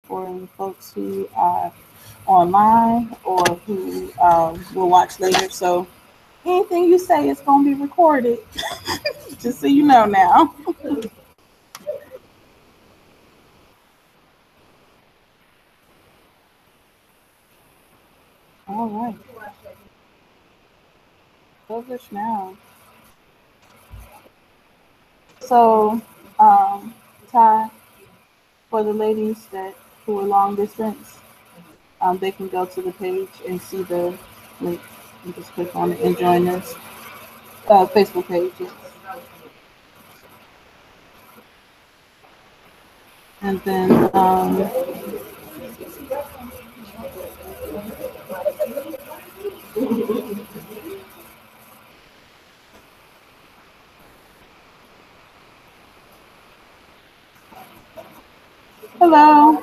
for folks who are online or who will watch later. So anything you say is going to be recorded, just so you know now. All right. Publish now. So, Ty, for the ladies that who are long distance, they can go to the page and see the link. You just click on it and join us. Facebook page, yes. And then, hello,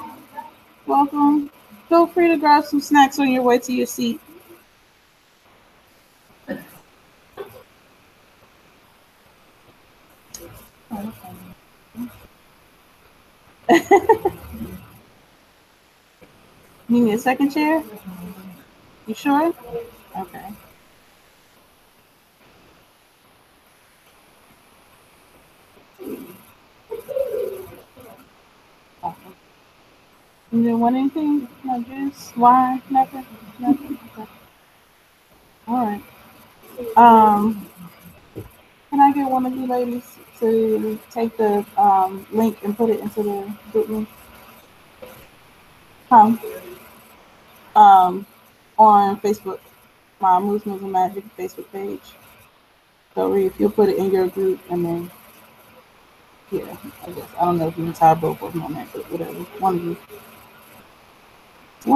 welcome. Feel free to grab some snacks on your way to your seat. You need a second chair? You sure? Okay. Awesome. You didn't want anything? No juice? Wine? Nothing? Nothing? Okay. All right. Um, can I get one of you ladies to take the link and put it into the group link? Come um, on Facebook, my Moves Moves and Magic Facebook page. So if you'll put it in your group and then yeah, I guess I don't know if you can tie both of them on that, but whatever. One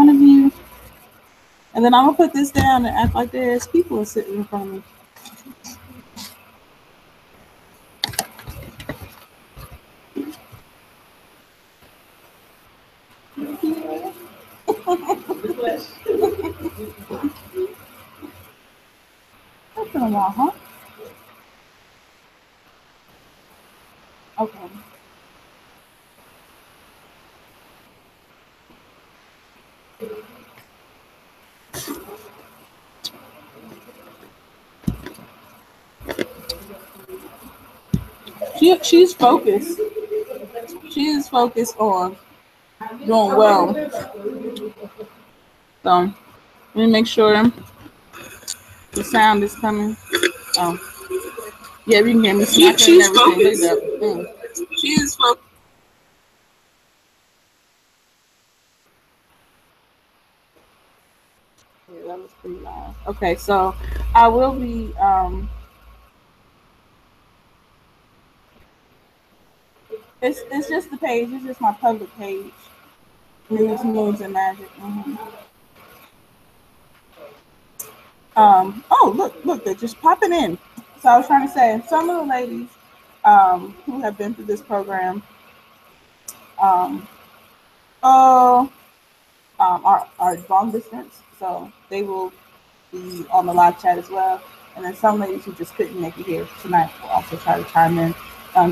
of you, and then I'm gonna put this down and act like there's people sitting in front of me. That's been a while, huh? Okay. She's focused. She is focused on doing well. So let me make sure the sound is coming. Oh, yeah, we can hear me smacking and everything. She is focused. Yeah, that was pretty loud. Okay, so I will be. It's just the page. It's just my public page. News, moves, and magic. Oh, look, they're just popping in. So I was trying to say, some of the ladies who have been through this program, um, oh, are long distance, so they will be on the live chat as well. And then some ladies who just couldn't make it here tonight will also try to chime in,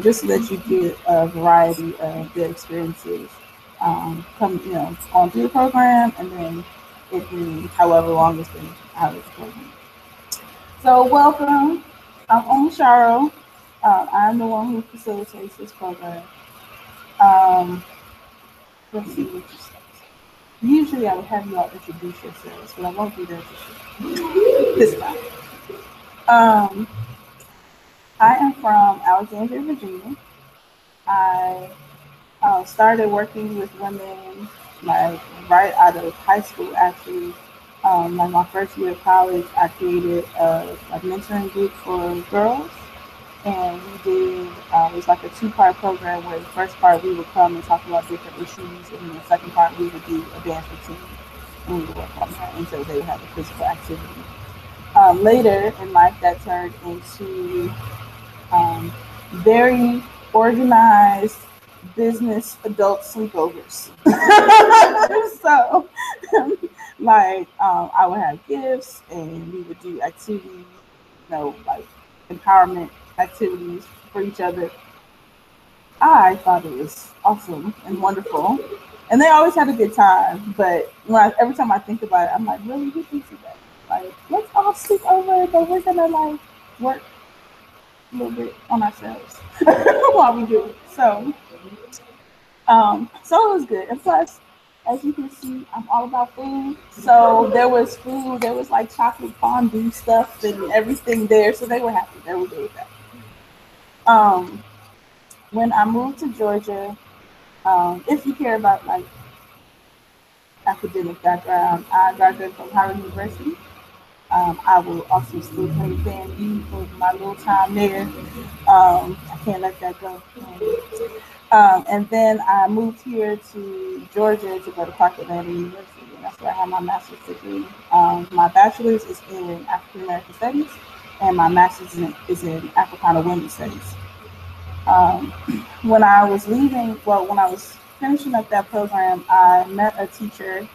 just so that you get a variety of their experiences come, on through the program, and then it being however long it's been out of the program. So welcome. I'm Sharo. I'm the one who facilitates this program. Um, let's see what you say. Usually I would have you all introduce yourselves, but I won't do that this time. Um, I am from Alexandria, Virginia. I started working with women like right out of high school, actually. Like my first year of college, I created a mentoring group for girls, and we did it was like a two-part program where the first part we would come and talk about different issues, and then the second part we would do a dance routine, and we would work on that until they would have a physical activity. Later in life, that turned into very organized business adult sleepovers. So, like, I would have gifts, and we would do activities, like empowerment activities for each other. I thought it was awesome and wonderful. And they always had a good time. But every time I think about it, I'm like, really, who thinks of that? Like, let's all sleep over, but we're gonna like work a little bit on ourselves while we do it. So it was good. And plus, as you can see, I'm all about food. So there was food, there was like chocolate fondue stuff and everything there. So they were happy. They were good with that. Um, when I moved to Georgia, if you care about like academic background, I graduated from Howard University. I will also still play FAMU for my little time there. I can't let that go. And then I moved here to Georgia to go to Park Atlanta University, and that's where I have my master's degree. My bachelor's is in African American Studies, and my master's is in Africana Women's Studies. Um, when I was leaving, well, when I was finishing up that program, I met a teacher.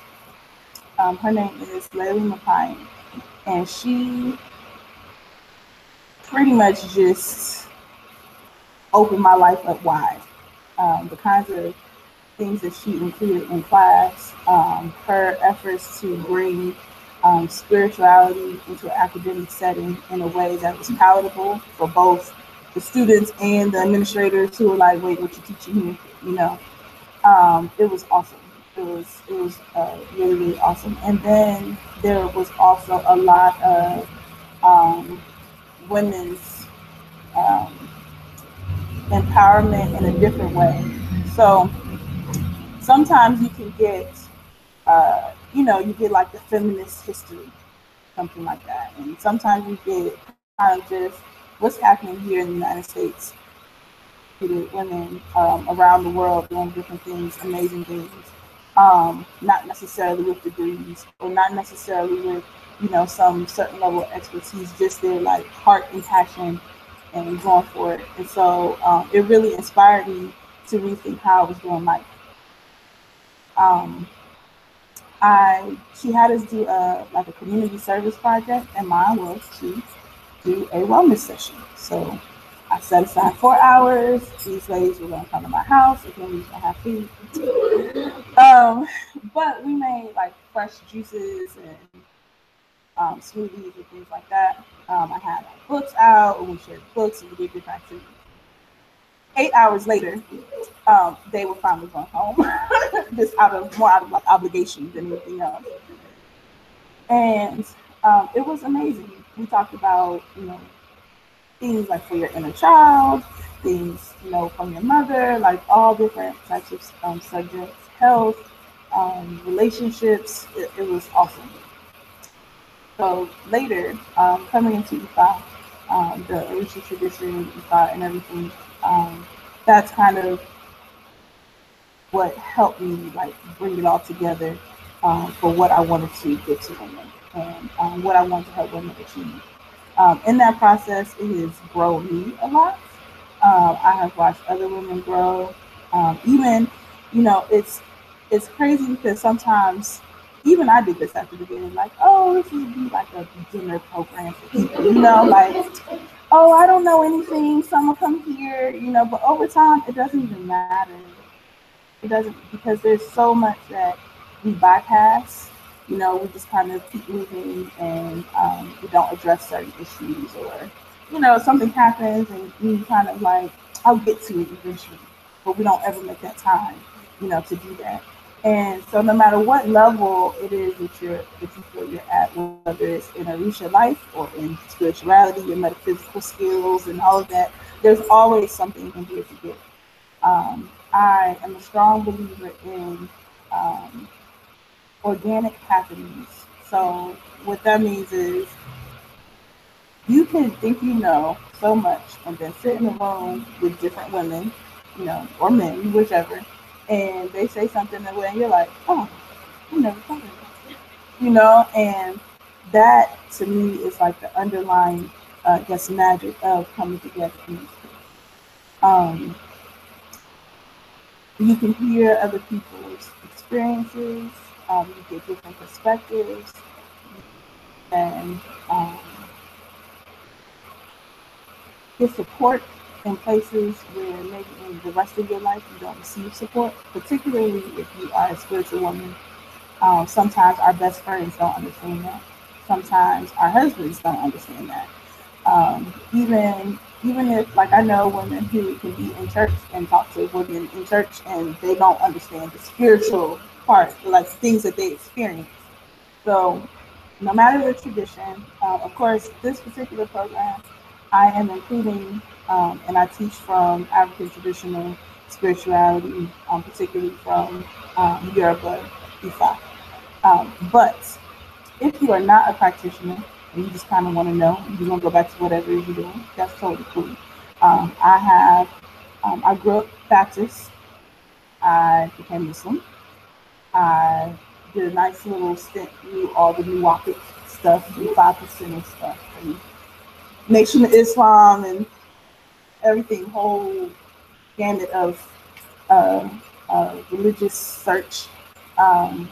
Her name is Laylee McPine, and she pretty much just opened my life up wide. The kinds of things that she included in class, her efforts to bring spirituality into an academic setting in a way that was palatable for both the students and the administrators who were like, wait, what you teaching here? You know, it was awesome. It was really, really awesome. And then there was also a lot of women's um, empowerment in a different way. So sometimes you can get, you get like the feminist history, something like that. And sometimes you get kind of just what's happening here in the United States to women around the world doing different things, amazing things. Not necessarily with degrees or not necessarily with, some certain level of expertise, just their like heart and passion and going for it. And so it really inspired me to rethink how I was doing life. Um, she had us do like a community service project, and mine was to do a wellness session. So I set aside 4 hours. These ladies were going to come to my house. Again, we used to have food. But we made like fresh juices and smoothies and things like that. I had like, books out, and we shared books and we did different activities. 8 hours later, they were finally going home, just out of like obligation than anything else. And it was amazing. We talked about things like for your inner child, things from your mother, like all different types of subjects, health, relationships. It was awesome. So later, coming into IFA, the Orisha tradition, IFA, and everything, that's kind of what helped me like bring it all together for what I wanted to get to women and what I wanted to help women achieve. In that process, it has grown me a lot. I have watched other women grow. Even, it's crazy because sometimes even I did this at the beginning, like, oh, this would be like a beginner program for people, like, oh, I don't know anything, someone come here, but over time, it doesn't even matter. It doesn't, because there's so much that we bypass. We just kind of keep moving and we don't address certain issues, or, something happens and we kind of like, I'll get to it eventually, but we don't ever make that time, to do that. And so no matter what level it is that you feel you're at, whether it's in Orisha life or in spirituality, your metaphysical skills and all of that, there's always something in here to get. I am a strong believer in organic happenings. So what that means is you can think you know so much and then sit in a room with different women, or men, whichever, and they say something that way and you're like, oh, I never thought of that. And that to me is like the underlying, magic of coming together in this case. Um, you can hear other people's experiences, you get different perspectives, and get support in places where maybe in the rest of your life you don't receive support, particularly if you are a spiritual woman. Sometimes our best friends don't understand that. Sometimes our husbands don't understand that. Even if, like, I know women who can be in church and talk to women in church and they don't understand the spiritual part, like things that they experience. So no matter the tradition, of course, this particular program, I am including, and I teach from African traditional spirituality, particularly from Yoruba Ifa. But if you are not a practitioner and you just kind of want to know, you're going to go back to whatever you're doing, that's totally cool. I grew up Baptist. I became Muslim. I did a nice little stint through all the Nuwapic stuff, the 5% of stuff, and Nation of Islam, and everything, whole gamut of uh, religious search. Um,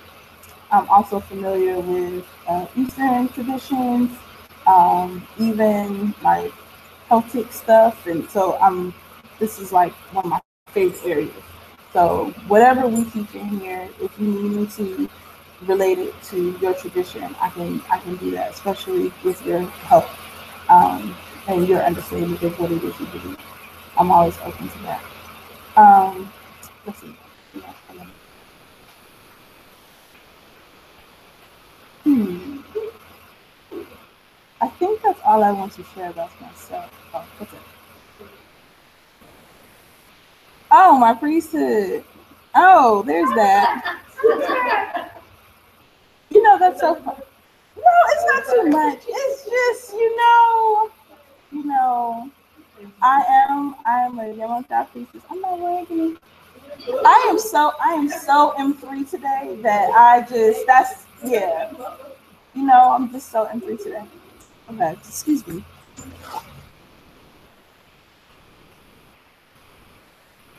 I'm also familiar with Eastern traditions, even like Celtic stuff, and so this is like one of my favorite areas. So whatever we teach in here, if you need me to relate it to your tradition, I can do that, especially with your help and your understanding of what it is you believe. I'm always open to that. Let's see. Yeah, hmm. I think that's all I want to share about myself. Oh, what's it? Oh, my priesthood. Oh, there's that. That's so fun. No, it's not too much. It's just, you know, I am a Yamantha priestess. I'm not ranking. I am so M3 today that yeah. I'm just so M3 today. Okay, excuse me.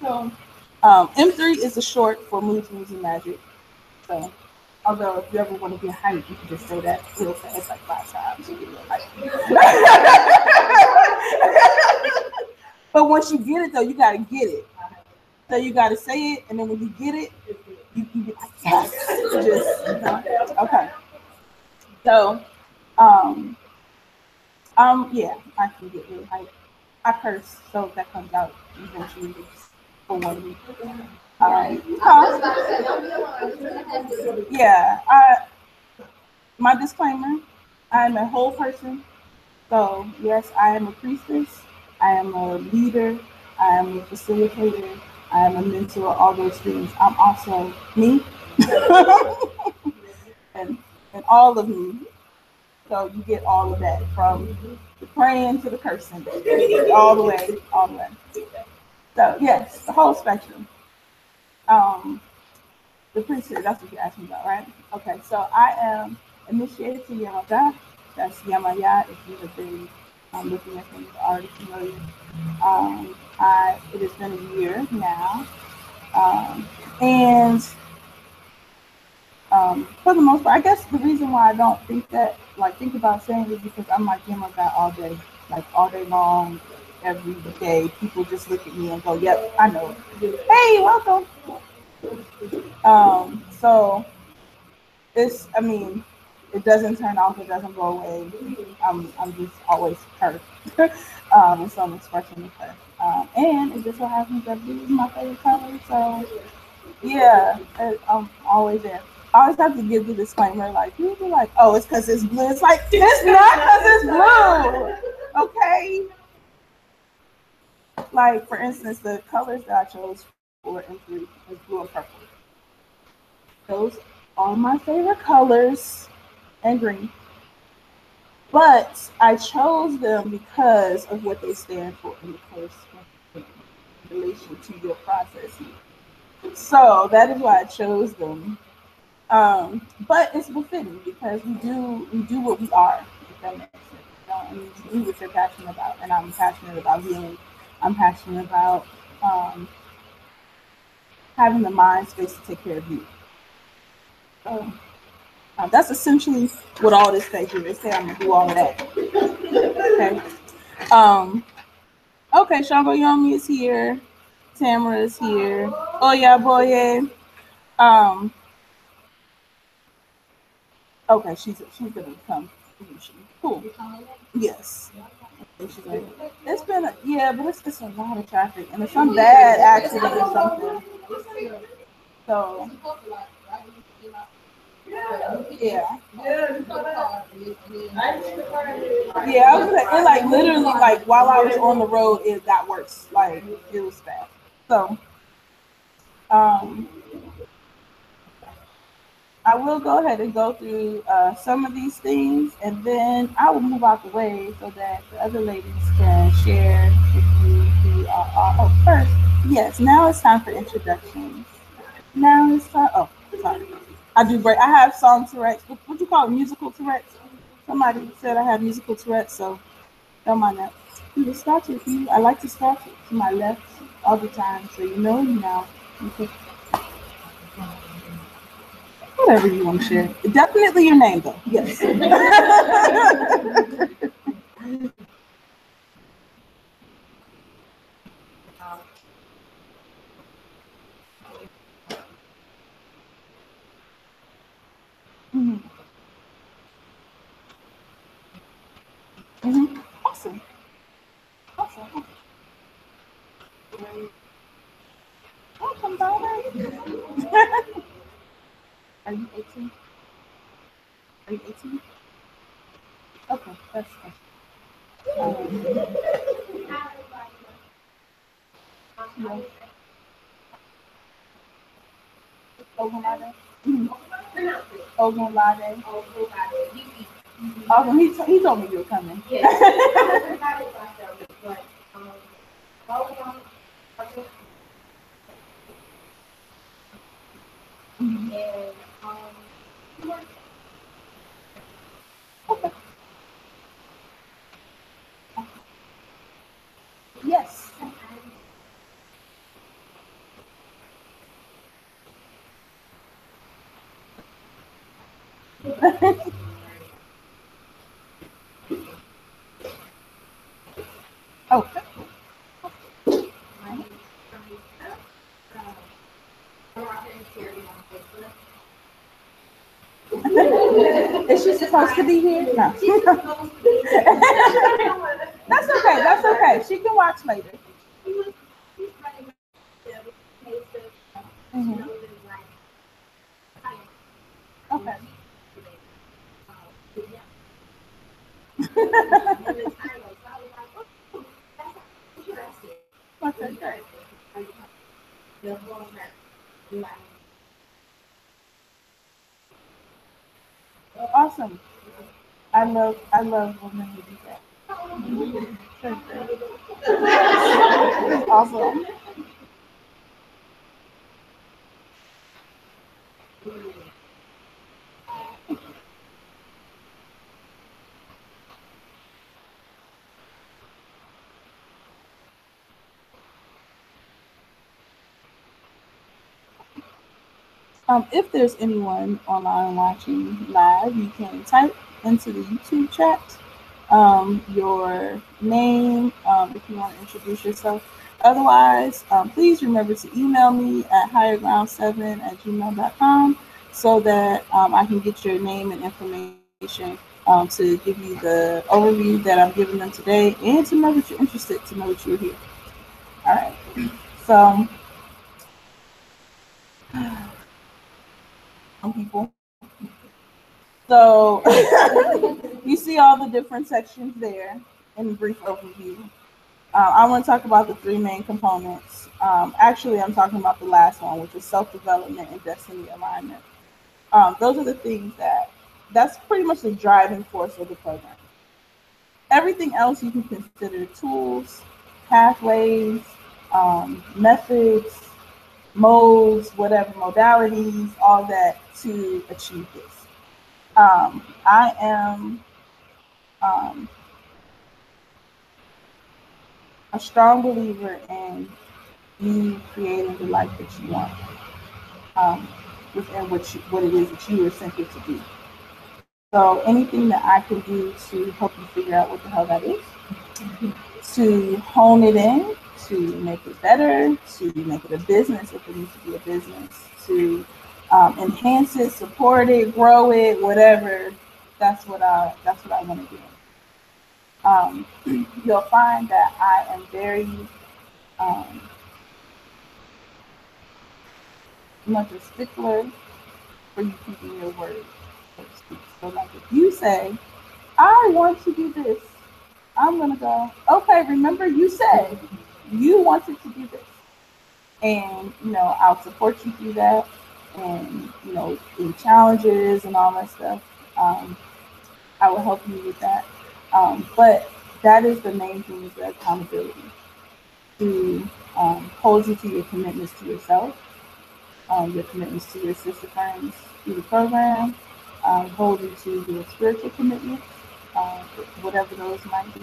So, M3 is a short for Moods, Moves, and Magic. So, although if you ever want to be a hype, you can just say that real fast, like 5 times. But once you get it, though, you got to get it. So you got to say it, and then when you get it, you can be like, yes. Okay. So, yeah, I can get really hyped. I curse, so that comes out eventually for 1 week. Yeah, my disclaimer, I am a whole person. So, yes, I am a priestess. I am a leader. I am a facilitator. I am a mentor, all those things. I'm also me and, and all of me. So you get all of that from the praying to the cursing, all the way, all the way. So, yes, the whole spectrum. Um, the priesthood, that's what you're asking about, right? Okay, so I am initiated to Yamaga. That's Yamaya, if you have been looking at things already familiar. It has been a year now. And for the most part, I guess the reason why I don't think about saying it is because I'm like Yamaga all day, like all day long, every day. People just look at me and go, yep, I know. Hey, welcome. So it doesn't turn off, it doesn't go away. I'm just always hurt with some expression of her. And it just so happens that blue is my favorite color. So yeah, I'm always there. I always have to give the disclaimer, like, people are like, oh, it's because it's blue. It's like, it's not because it's blue. Okay. Like, for instance, the colors that I chose for M3 is blue and purple. Those are my favorite colors, and green. But I chose them because of what they stand for in the course in relation to your process. So that is why I chose them. But it's befitting because we do what we are, if that makes sense. And you do what you're passionate about. And I'm passionate about healing. I'm passionate about having the mind space to take care of you. So, that's essentially what all this thing is. They say I'm gonna do all of that. Okay. Okay, Shango Yomi is here. Tamara is here. Oh yeah, boy. Um. Okay, she's gonna come. Cool. Yes. It's been yeah, but it's a lot of traffic and it's some bad accident or something. So yeah. Yeah, I was like, it like literally like while I was on the road, it got worse. Like it was bad. So um, I will go ahead and go through some of these things, and then I will move out the way so that the other ladies can share with you who are. Oh, first, yes. Now it's time for introductions. Now it's time. Oh, sorry. I do break. I have song Tourette's. What you call it? Musical Tourette's. Somebody said I have musical Tourette's, so don't mind that. You will start with you. I like to start to my left all the time, so you know now. You can, whatever you want to share. Definitely your name, though. Yes. hmm Awesome. Awesome. Welcome, daughter. Are you 18? Are you 18? Okay, that's fine. Yeah. Ogunlade. Ogunlade. Awesome. He told me you were coming. Yes. Okay. Is she supposed to be here? No. That's okay. That's okay. She can watch later. Mhm. Okay. Okay, great. Awesome. I love women who do that. That's great. Awesome. If there's anyone online watching live, you can type into the YouTube chat your name if you want to introduce yourself. Otherwise, please remember to email me at higherground7@gmail.com so that I can get your name and information to give you the overview that I'm giving them today and to know that you're interested, to know that you're here. All right. So, some people. So, you see all the different sections there in brief overview. I want to talk about the three main components. Actually, I'm talking about the last one, which is self-development and destiny alignment. Those are the things that's pretty much the driving force of the program. Everything else you can consider tools, pathways, methods, modes, whatever modalities, all that to achieve this. I am um, a strong believer in you creating the life that you want um, within what it is that you were sent here to do. So anything that I can do to help you figure out what the hell that is, to hone it in, to make it better, to make it a business if it needs to be a business, to enhance it, support it, grow it, whatever. That's what I want to do. You'll find that I am very um, much a stickler for you keeping your word, so to speak. So like if you say, I want to do this, I'm gonna go, okay, remember you said you wanted to do this. And I'll support you through that, and in challenges and all that stuff. um, I will help you with that. But that is the main thing, is the accountability, to hold you to your commitments to yourself, your commitments to your sister friends through the program, hold you to your spiritual commitments, uh, whatever those might be,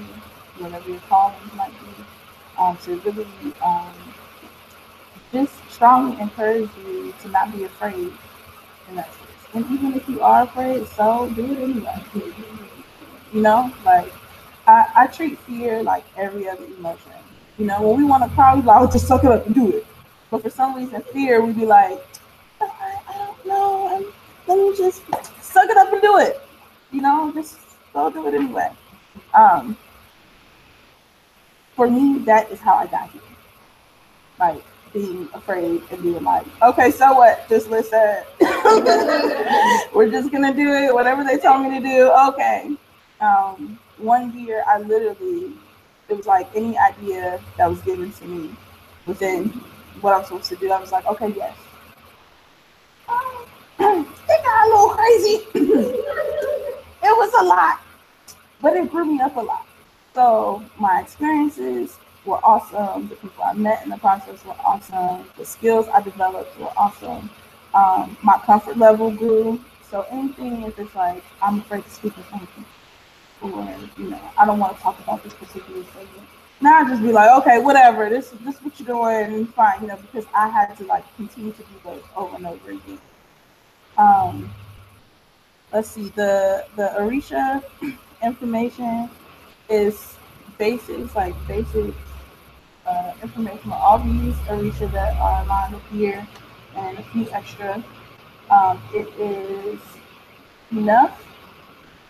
whatever your callings might be, to really just strongly encourage you to not be afraid in that space. And even if you are afraid, so do it anyway. Like I treat fear like every other emotion. When we want to cry, we like, oh, just suck it up and do it. But for some reason, fear, we be like, I don't know, let me just suck it up and do it. Just go do it anyway. Um, for me, that is how I got here. Like being afraid and being like, okay, so what? Just listen. We're just gonna do it, whatever they tell me to do. Okay. One year, I literally, it was like any idea that was given to me within what I'm supposed to do. I was like, okay, yes. It got a little crazy. It was a lot, but it grew me up a lot. So my experiences were awesome. The people I met in the process were awesome. The skills I developed were awesome. My comfort level grew. So anything, if it's like I'm afraid to speak in front of people, or I don't want to talk about this particular subject. Now I just be like, okay, whatever. This is what you're doing, fine. Because I had to like continue to do those over and over again. Um, let's see, the Orisha information is basic. It's like basic information on all these Orisha that are lined up here, and a few extra. It is enough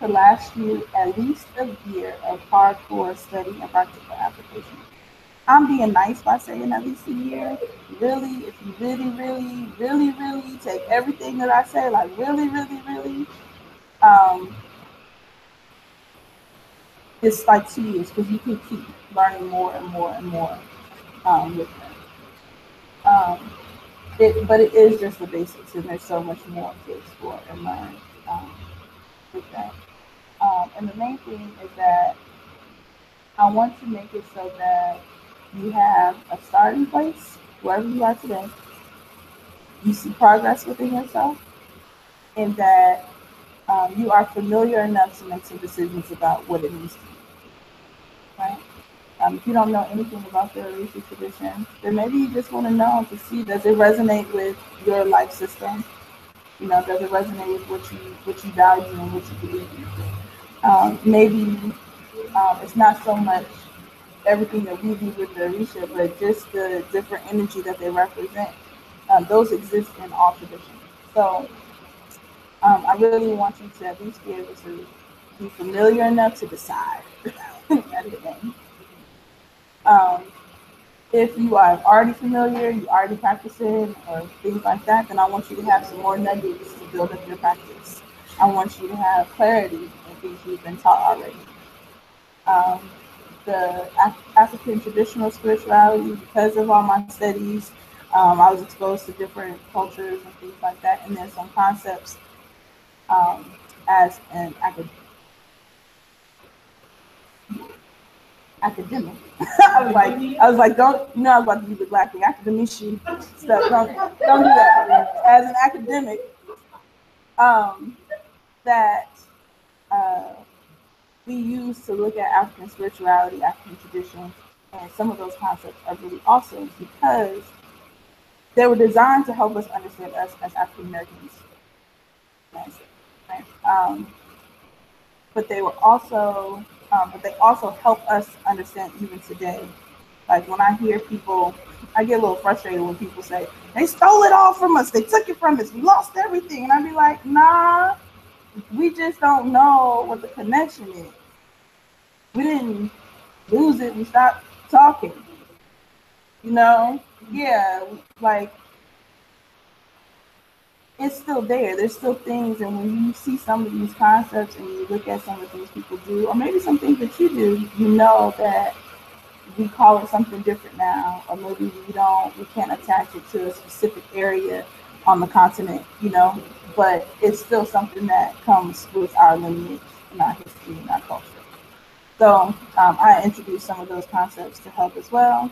to last you at least a year of hardcore study and practical application. I'm being nice by saying at least a year. Really, if you really, really, really, really take everything that I say, like really, really, really, um, it's like 2 years, because you can keep learning more and more and more with them. Um, but it is just the basics, and there's so much more to explore and learn um, with that. And the main thing is that I want to make it so that you have a starting place wherever you are today. You see progress within yourself, and that you are familiar enough to make some decisions about what it means to you. Right? If you don't know anything about the Orisha tradition, then maybe you just want to know to see, does it resonate with your life system? Does it resonate with what you value and what you believe in? Maybe it's not so much everything that we do with the Orisha, but just the different energy that they represent. Those exist in all traditions. So I really want you to at least be able to be familiar enough to decide at the end. Um, if you are already familiar, you already practicing, or things like that, then I want you to have some more nuggets to build up your practice. I want you to have clarity in things you've been taught already. Um, the African traditional spirituality, because of all my studies, I was exposed to different cultures and things like that, and then some concepts as an academic. I was like, don't, I was about to do the black thing, academician stuff. Don't do that. As an academic, um, that uh, we use to look at African spirituality, African traditions, and some of those concepts are really awesome because they were designed to help us understand us as African Americans. Right? but they also help us understand even today. Like when I hear people, I get a little frustrated when people say they stole it all from us, they took it from us, we lost everything, and I'd be like, nah, we just don't know what the connection is. We didn't lose it, we stopped talking. You know, yeah, like it's still there. There's still things, and when you see some of these concepts and you look at some of the things people do, or maybe some things that you do, you know that we call it something different now, or maybe we can't attach it to a specific area on the continent, you know, but it's still something that comes with our lineage and our history and our culture. So I introduced some of those concepts to help as well,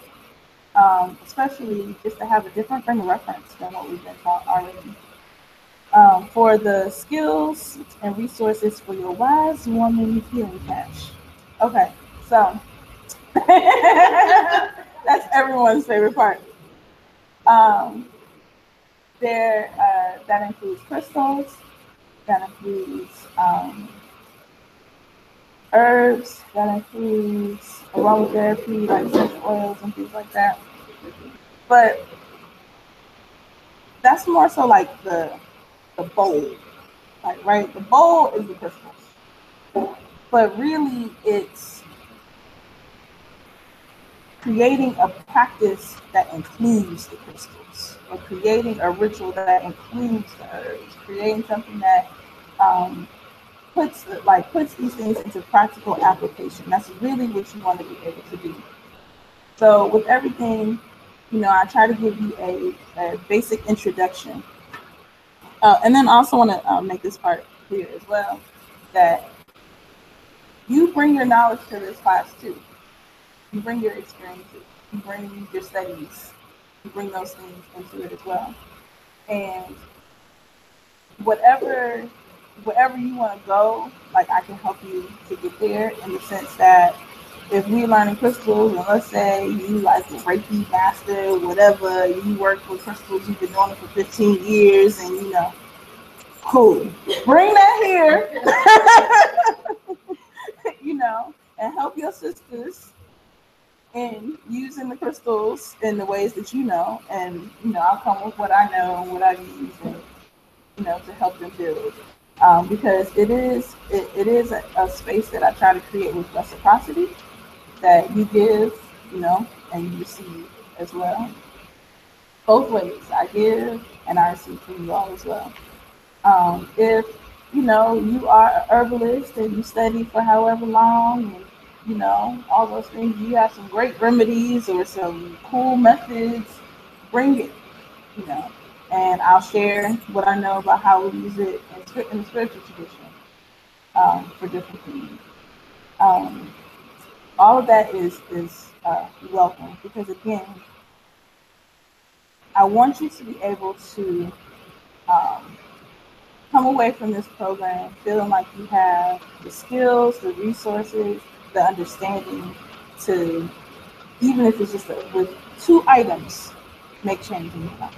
especially just to have a different frame of reference than what we've been taught already. For the skills and resources for your wise woman healing cache. Okay, so that's everyone's favorite part. That includes crystals, that includes herbs, that includes aromatherapy, like essential oils and things like that. But that's more so like the bowl, like right. The bowl is the crystals, but really it's creating a practice that includes the crystals, or creating a ritual that includes the herbs, creating something that puts these things into practical application. That's really what you want to be able to do. So with everything, you know, I try to give you a basic introduction, and then also want to make this part clear as well, that you bring your knowledge to this class too. You bring your experiences, you bring your studies, you bring those things into it as well. And whatever you want to go, like I can help you to get there, in the sense that if we're learning crystals, and let's say you like a Reiki master, whatever, you work with crystals, you've been doing it for 15 years, and you know, cool, bring that here, you know, and help your sisters in using the crystals in the ways that you know, and you know, I'll come with what I know and what I use, and you know, to help them build. Because it is a space that I try to create with reciprocity, that you give, you know, and you receive as well. Both ways, I give and I receive from you all as well. If you know you are a herbalist and you study for however long, and you know all those things, you have some great remedies or some cool methods, bring it, you know, and I'll share what I know about how we use it in the spiritual tradition, for different things. Um, all of that is welcome, because again, I want you to be able to um, come away from this program feeling like you have the skills, the resources, the understanding to, even if it's just with 2 items, make change in your life.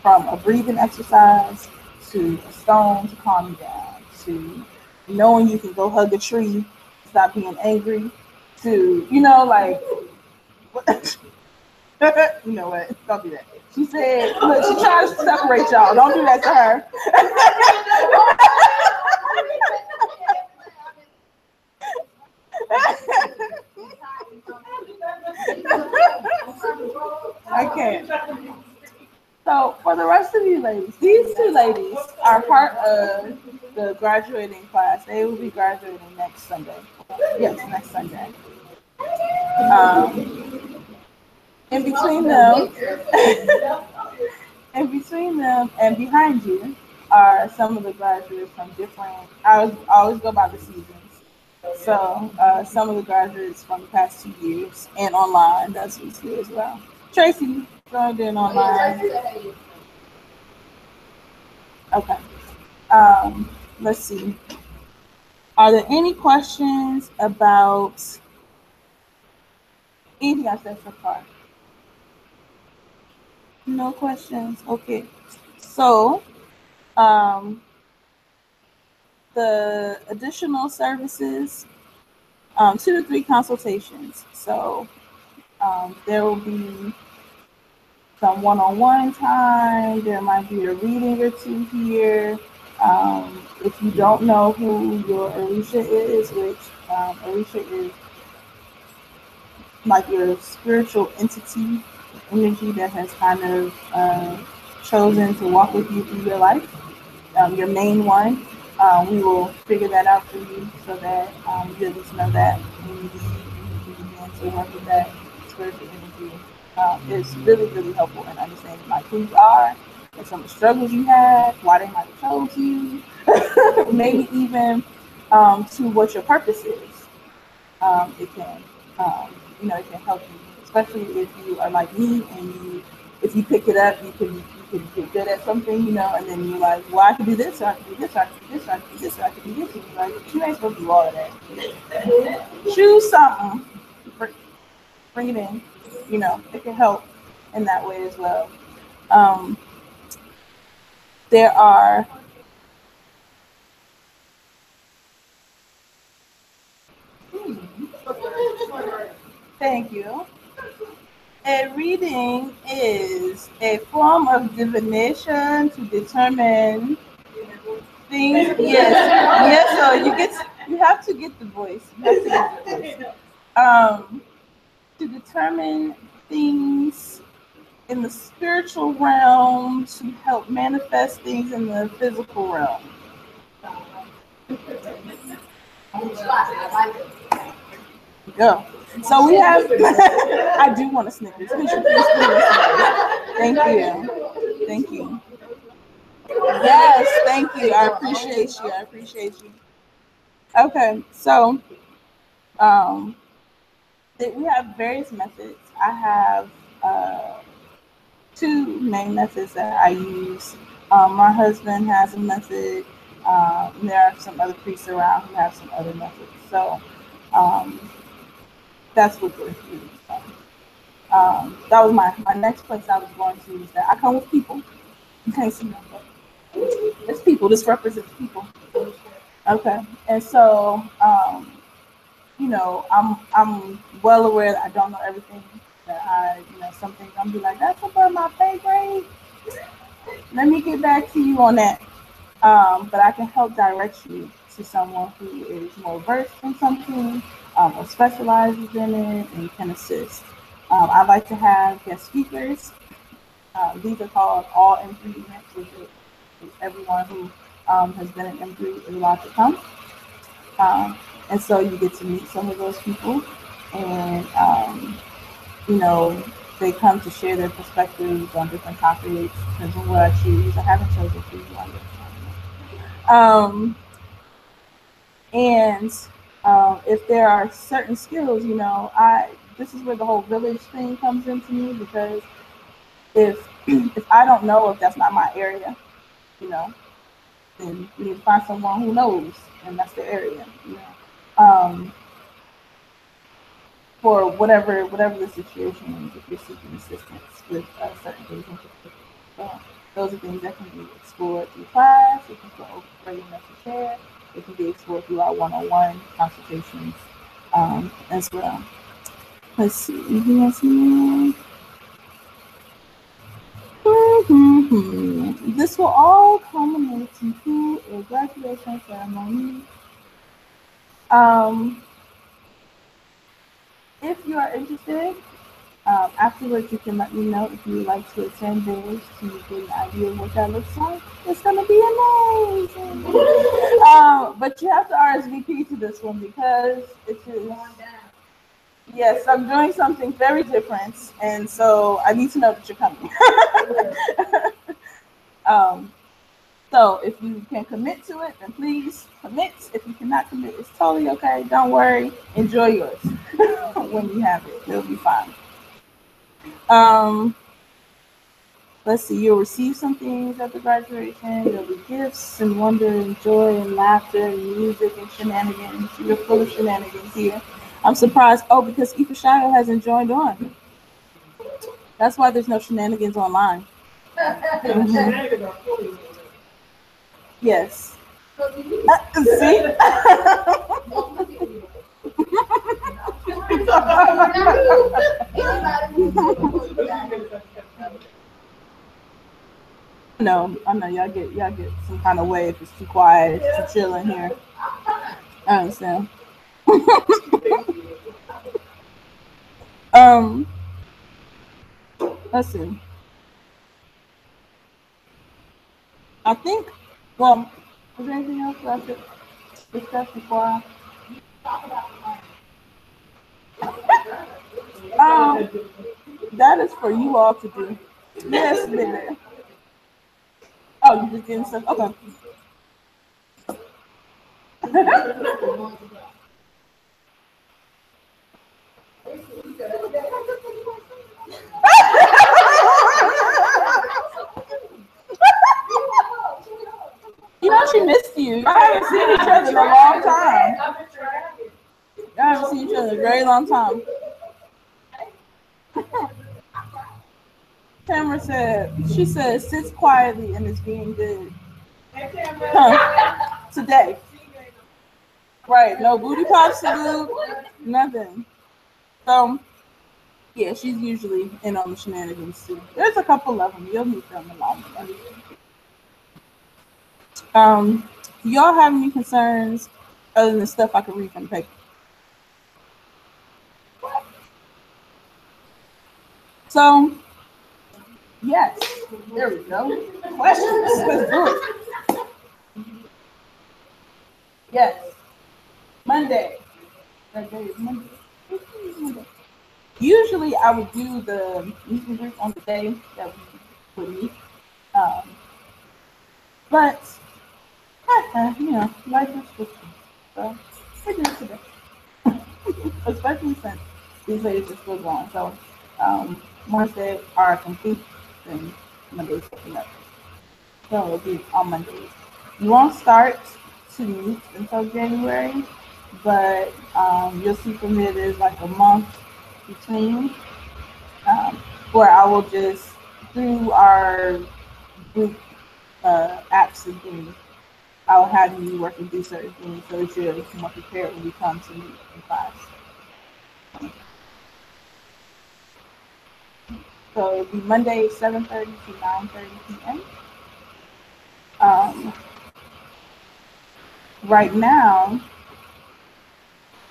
From a breathing exercise to a stone to calm you down, to knowing you can go hug a tree, stop being angry, to, you know, like, you know what? Don't do that. She said, look, she tries to separate y'all. Don't do that to her. I can't. So for the rest of you ladies, these 2 ladies are part of the graduating class. They will be graduating next Sunday. Yes, next Sunday. In between them, and behind you are some of the graduates from different. I always go by the seasons. So some of the graduates from the past 2 years and online. That's what's here as well. Tracy joined in online. Okay. Let's see. Are there any questions about anything I said so far? No questions. Okay. So, the additional services, 2 to 3 consultations. So there will be some one-on-one time. There might be a reading or two here. If you don't know who your Orisha is, which Orisha is like your spiritual entity, energy that has kind of chosen to walk with you through your life, your main one, we will figure that out for you so that you at least know that when you begin to work with that spiritual energy. It's really, really helpful in understanding like who you are and some of the struggles you had, why they might have chose you, maybe even to what your purpose is. It can, it can help you, especially if you are like me and if you pick it up, you can get good at something, and then you're like, well, I can do this, or I can do this, or I can do this, or I can do this, or I can do this. And you're like, you ain't supposed to do all of that. Choose something, bring it in. It can help in that way as well. There are thank you. A reading is a form of divination to determine things. Yes. So you have to get the voice. To determine things in the spiritual realm to help manifest things in the physical realm. Go. So we have. I do want a Snickers. Could you please give me a Snickers? Thank you. Yes, thank you. I appreciate you. Okay, so we have various methods. I have 2 main methods that I use. My husband has a method. There are some other priests around who have some other methods. So that's what we're using. That was my next place I was going to is that I come with people. You can't see them, but it's people. This represents people. Okay, and so I'm well aware that I don't know everything. That some things I'm be like, that's above my pay grade. Let me get back to you on that. But I can help direct you to someone who is more versed in something or specializes in it and can assist. I like to have guest speakers. These are called all M3 events, which is everyone who has been in M3 is allowed to come. And so you get to meet some of those people, and they come to share their perspectives on different topics. Depends on what I choose. I haven't chosen for you and if there are certain skills, this is where the whole village thing comes into me, because if I don't know, if that's not my area, then you need to find someone who knows, and that's the area, for whatever the situation is. If you're seeking assistance with certain things, those are things that can be explored through class. It can go over your message share. It can be explored through our one-on-one consultations as well. Let's see. Anything else in there? This will all culminate into a graduation ceremony. If you are interested, afterwards you can let me know if you would like to attend those to get an idea of what that looks like. It's going to be amazing. But you have to RSVP to this one because it is. Yes, I'm doing something very different, and so I need to know that you're coming. So if you can commit to it, then please commit. If you cannot commit, it's totally okay. Don't worry. Enjoy yours when you have it. It'll be fine. Let's see. You'll receive some things at the graduation. There'll be gifts and wonder and joy and laughter and music and shenanigans. You're full of shenanigans here. I'm surprised. Oh, because Ifashayo hasn't joined on. That's why there's no shenanigans online. Mm-hmm. Yes. See? No, I know y'all get some kind of way if it's too quiet, if it's too chill in here. I understand. um, let's see. I think. Well, is there anything else that I should discuss before I? That is for you all to do. Yes, baby. Oh, you just getting stuff. Okay. You know she missed you. I haven't seen each other in a long time. I haven't seen each other in a very long time. Tamara said, she said, sits quietly and is being good. Huh. Today. Right. No booty pops to do. Nothing. So, yeah, she's usually in on the shenanigans too. There's a couple of them. You'll meet them along the way. Do y'all have any concerns other than stuff I can read from the paper? So, yes, there we go. Questions. Let's do it. Yes. Monday. That day is Monday. Usually, I would do the meet and greet on the day that we would meet. Um, but, you know, life is switching. So, we do it today. Especially since these ladies are still going. So, once they are complete, then Monday's picking up. So, it'll be on Mondays. You won't start to meet until January, but you'll see from there there's like a month between where I will just, through our group apps and things, I'll have you working through certain things so that you're more prepared when you come to meet in class. So it'll be Monday 7:30 to 9:30 p.m. Um, right now,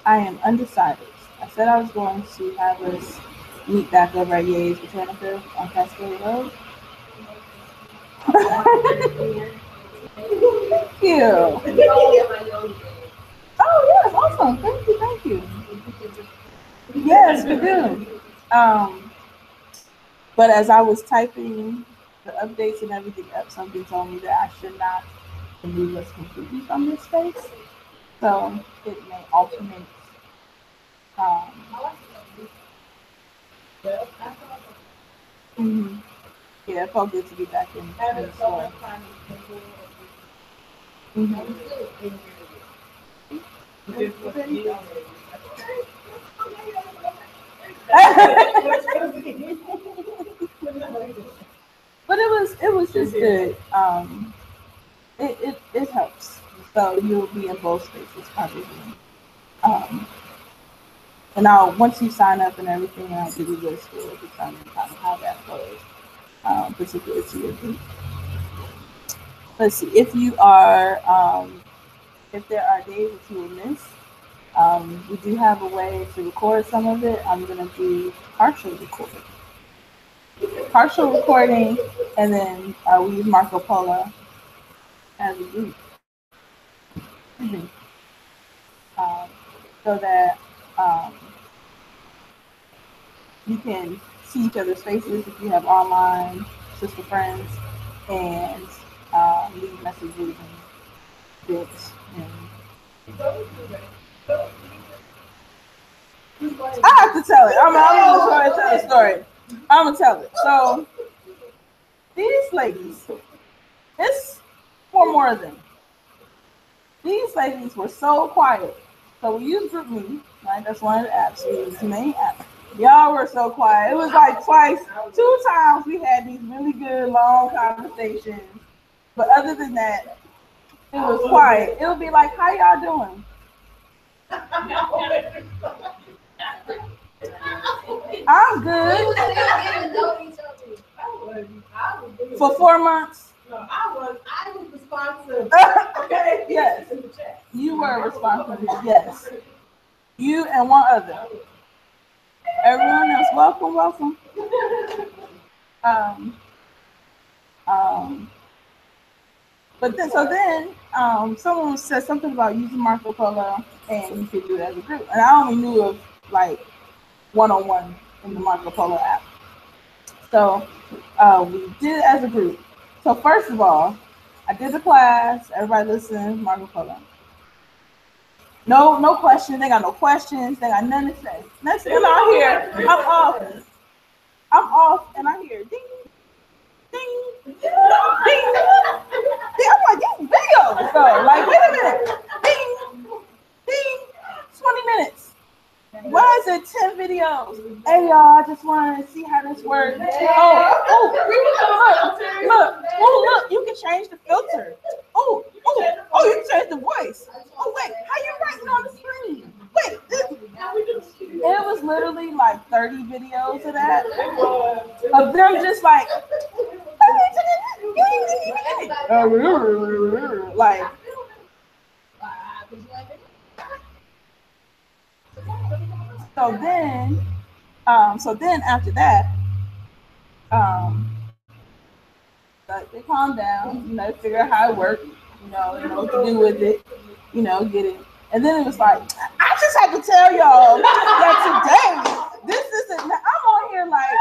I am undecided. I said I was going to have us meet back over at Ye's Botanica on Cascade Road. Thank you. Oh yes, awesome. Thank you. Yes, we do. But as I was typing the updates and everything up, something told me that I should not remove us completely from this space. So it may alternate. Mhm. Yeah, it felt good to be back in the store. Mhm. But it was just good. It helps. So you'll be in both spaces probably. Um, and now once you sign up and everything, I'll give you this to determine kind of how that goes, particularly to your group. Let's see if you are if there are days that you will miss. We do have a way to record some of it. I'm gonna do partial recording, and then we use Marco Polo as a group. Mhm. um, so that you can see each other's faces if you have online sister friends, and leave messages and bits. And I have to tell it. I'm just going to tell the story. I'm gonna tell it. So these ladies, this four more of them. These ladies were so quiet. So we used GroupMe, right? That's one of the apps. We use the main app. Y'all were so quiet. It was like twice, two times we had these really good long conversations. But other than that, It was quiet. It would be like, how y'all doing? I'm good. For 4 months? No, I was responsive. Okay. Yes. You were responsive. Yes. You and one other. Everyone else, welcome. But then, someone said something about using Marco Polo, and you could do it as a group. And I only knew of like one-on-one in the Marco Polo app. So we did it as a group. So first of all, I did the class. Everybody listen, Marco Polo. No questions. They got no questions. They got nothing to say. Next thing I hear, I'm off, and I hear ding, ding, ding, ding. I'm like, these videos though. Like, wait a minute. Ding, ding. 20 minutes. Why is it 10 videos? Hey y'all, I just wanted to see how this works. Look, you can change the filter. Oh, you can change the voice. Oh wait, how you writing on the screen? Wait, it was literally like 30 videos of that. Of them just like like so then after that, like they calm down, figure out how it worked, know what to do with it, get it. And then it was like, I just have to tell y'all that today, this isn't, I'm on here like,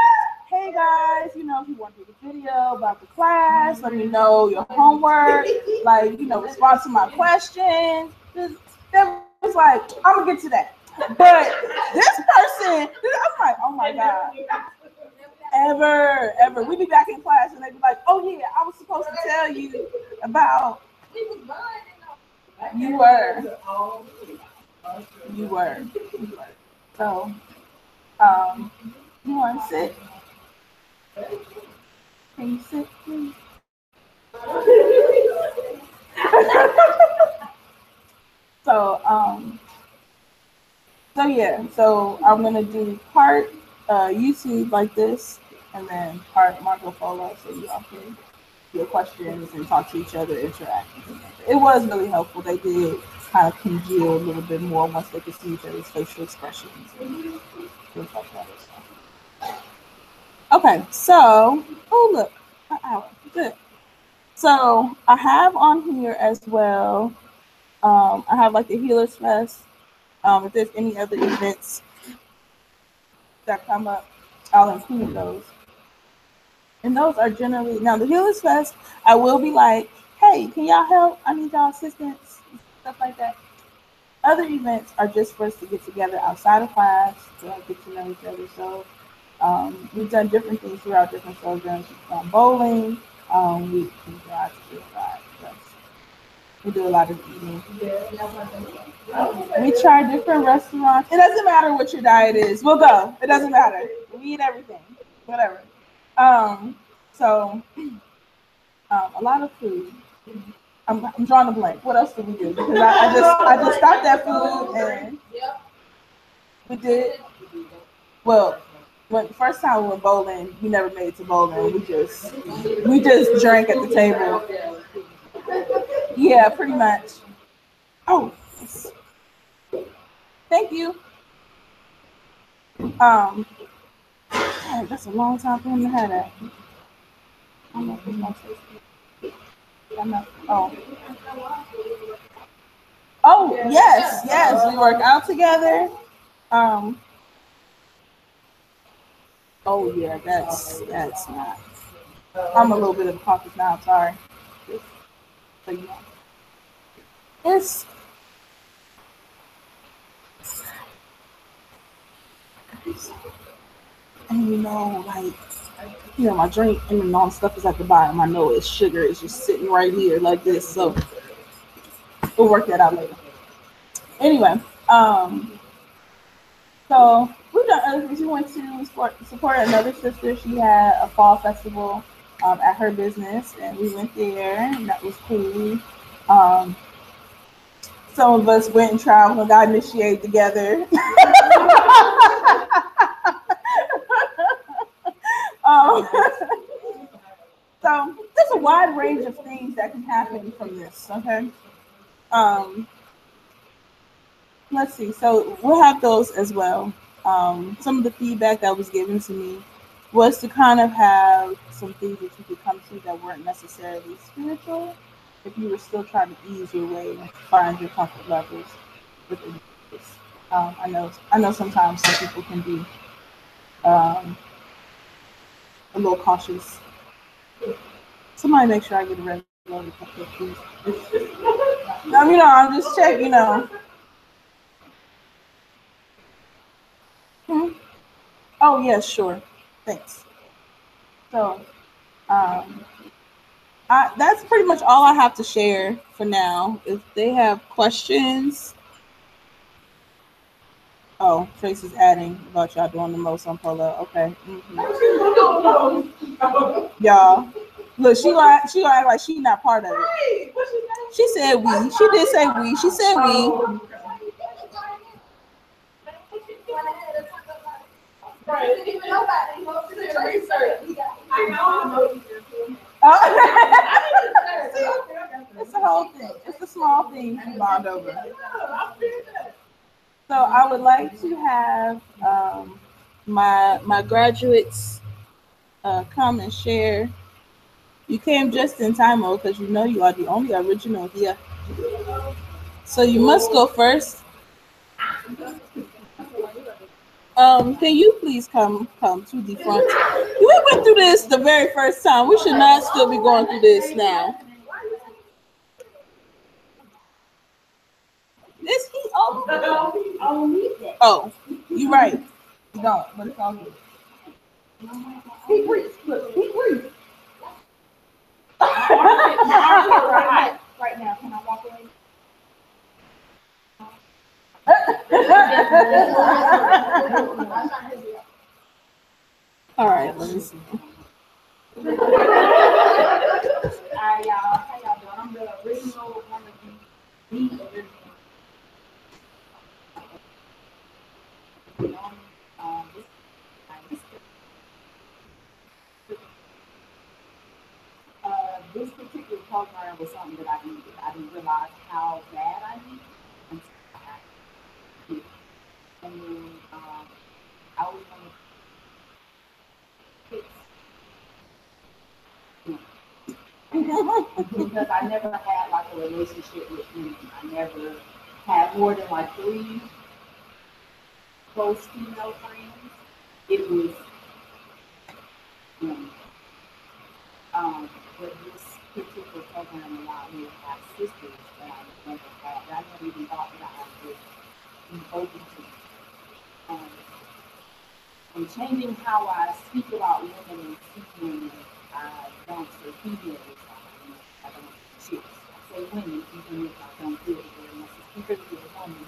hey guys, if you want to do the video about the class, let me know your homework, like, respond to my questions. That was like, I'm gonna get to that. But this person, I'm like, oh my God. Ever. We'd be back in class and they'd be like, oh yeah, I was supposed to tell you about. You were. So, you want to sit? Can you sit, please? So yeah, so I'm gonna do part YouTube like this, and then part Marco Polo, so you all can your questions and talk to each other, interact. It was really helpful. They did kind of congeal a little bit more once they could see each other's facial expressions and things like that. Okay, so look, an hour, good. So I have on here as well. I have like the Healers Fest. If there's any other events that come up, I'll include those. And those are generally, now the Healers Fest, I will be like, hey, can y'all help? I need y'all assistance, stuff like that. Other events are just for us to get together outside of class to get to know each other. So we've done different things throughout different programs. We've gone bowling, we can go out to the side. We do a lot of eating. We try different restaurants. It doesn't matter what your diet is. We'll go. It doesn't matter. We eat everything. Whatever. So a lot of food. I'm drawing a blank. What else did we do? Because I just stopped at food and we did. Well, when the first time we went bowling, we never made it to bowling. We just drank at the table. Yeah, pretty much. Oh, thank you. That's a long time for him to have that. I don't know if it's gonna taste good. I'm not. Oh, yes. We work out together. Oh yeah, that's not. I'm a little bit of a cautious now. I'm sorry. So you know, it's. And like, my drink and all the stuff is at the bottom. I know it's sugar. It's just sitting right here like this. So we'll work that out later. Anyway, so we've done other things. We went to support another sister. She had a fall festival at her business, and we went there, and that was cool. Um, some of us went and traveled and got initiated together. um, so there's a wide range of things that can happen from this. Okay. Um, let's see. So we'll have those as well. Some of the feedback that was given to me was to kind of have some things that you could come to that weren't necessarily spiritual, if you were still trying to ease your way and find your comfort levels within this. I know sometimes some people can be um, a little cautious. Somebody make sure I get a red loaded cupcake, please. I'm just checking, Hmm? Oh, yes, sure. Thanks. So, um, that's pretty much all I have to share for now. If they have questions, oh, Tracy's adding about y'all doing the most on Polo. Okay. Y'all, look, she gonna act like she not part of it. She said we. She did say we. She said we. It's the whole thing. It's the small things you bond over. So I would like to have my graduates come and share. You came just in time, though, because you know you are the only original here. So you must go first. Can you please come to the front? We went through this the very first time. We should not still be going through this now. Is he oh? Oh, you're right. You don't, but it's all good. He breathes. Look, he breathes. Right now, can I walk away? All right, let me see. All right, y'all. How y'all doing? I'm the original one of the original. This particular program was something that I needed. I didn't realize how bad I needed it until I did. And then I was one of the kids because I never had like a relationship with women. I never had more than like 3 close female friends. It was but this particular program allowed me to have sisters that I never had. I never even thought that I would be open to. And changing how I speak about women and see women, I don't say females, I don't say chicks. I say women, even if I don't feel it very much. Because it's a woman,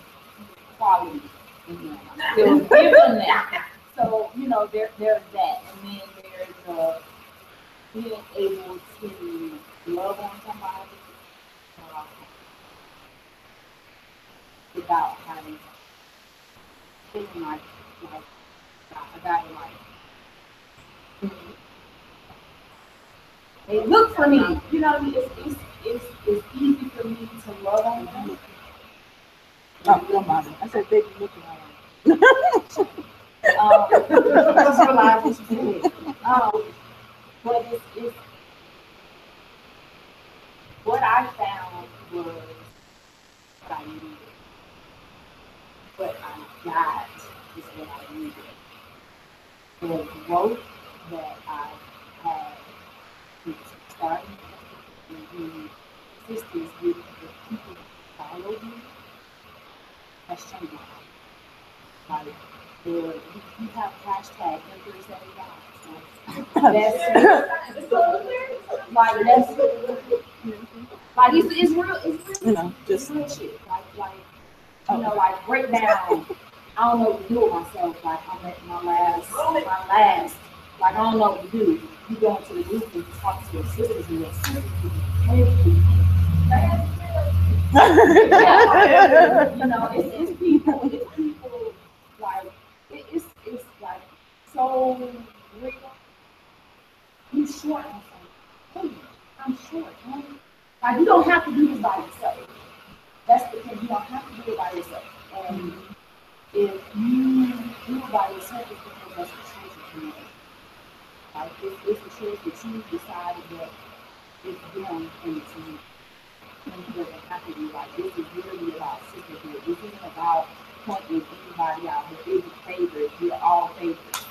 quality in them. I'm still giving that. So, there's that. And then there's being able to love on somebody without having feeling like I got it like they look for me. You know what I mean? It's easy for me to love on them. Oh, don't mind me. I said baby looking at them. But it's what I found was what I needed. What I got is what I needed. The growth that I had since starting and being sisters with the people who followed me has changed my life. Like, we have hashtag Empress every guy. That's like it's real. It's real. Just real shit. Like break down. I don't know what to do with myself. Like I'm at my last. Like I don't know what to do. You go into the group and talk to your sisters and your sisters. You know, it's people like it's like so real. You short on something. Hey, I'm short, man. Like you don't have to do this by yourself. That's the thing. You don't have to do it by yourself. And if you do it by yourself, it's because that's a choice that you make. Like it's a choice that you decided that it's them and it's you. And it doesn't have to be like this is really about sisterhood. This isn't about pointing anybody out, but it's a favorite. We're all favorites.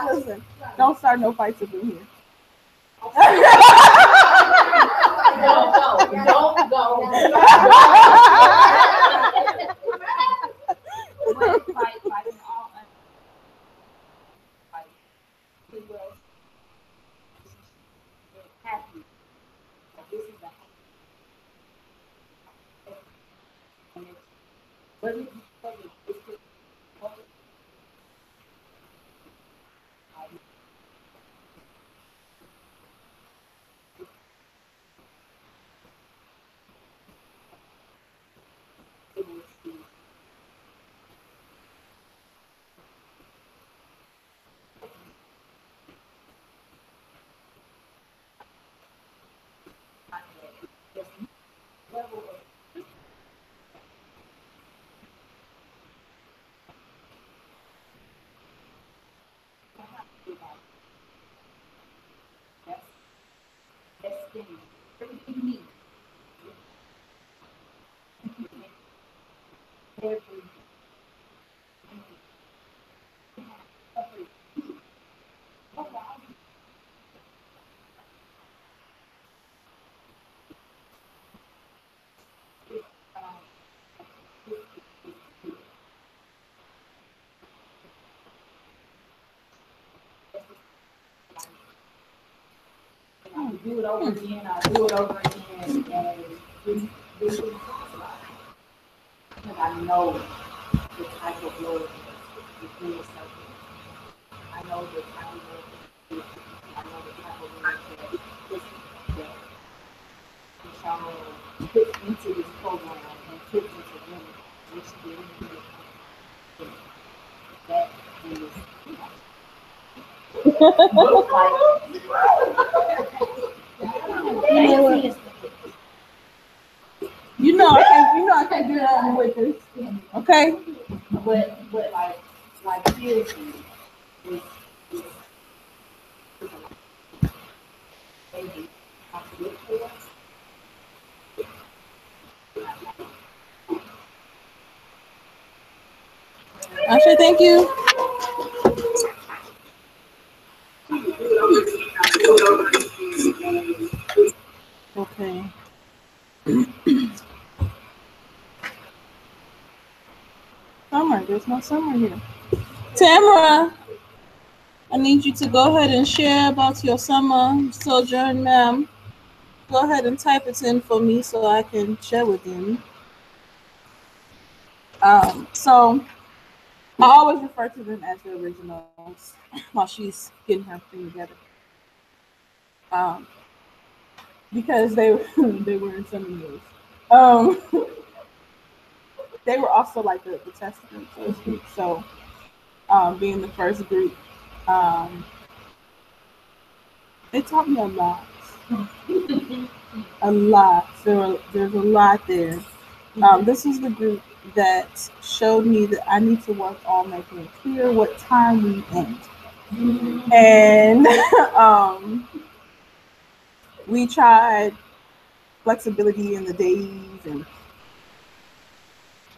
Listen, don't start no fights up in here. Don't go. But like in all like well happy. Like this is the but it's everything you need. Do it over again. I do it over again, and this is because I know the type of love that you I know the type of love I know the type of love that Michelle puts into this program and puts into women, which did that is You know I can't do nothing with this. Okay? But like seriously, it's baby, I look for us. Ashley, thank you. Okay. Summer, there's no summer here. Tamara, I need you to go ahead and share about your summer sojourn, ma'am. Go ahead and type it in for me so I can share with you. So I always refer to them as the originals while she's getting her thing together. Um, because they were in some years. They were also like the testament, so to speak. So being the first group, um, it taught me a lot. A lot. There's a lot there. This is the group that showed me that I need to work on making it clear what time we end. And we tried flexibility in the days, and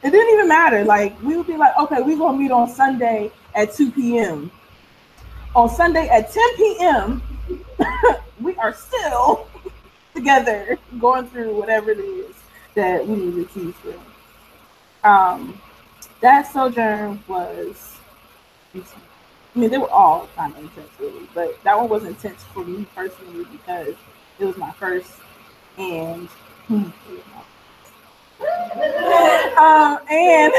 it didn't even matter. Like we would be like, okay, we're gonna meet on Sunday at 2 p.m. On Sunday at 10 p.m. we are still together going through whatever it is that we need to teach them. That sojourn was, I mean, they were all kind of intense, really, but that one was intense for me personally because it was my first, and and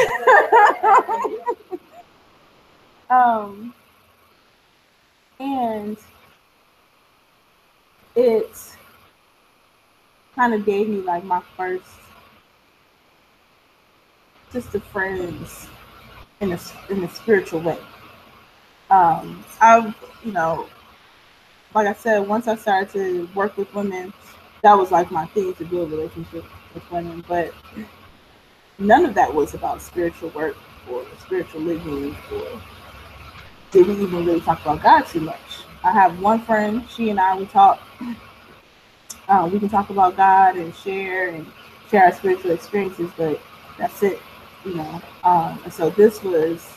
And it kind of gave me like my first sister friends in a spiritual way. I've, you know, like I said, once I started to work with women, that was like my thing, to build relationships with women. But none of that was about spiritual work or spiritual living, or did we even really talk about God too much. I have one friend, she and I, we talk. We can talk about God and share our spiritual experiences, but that's it, you know. And so this was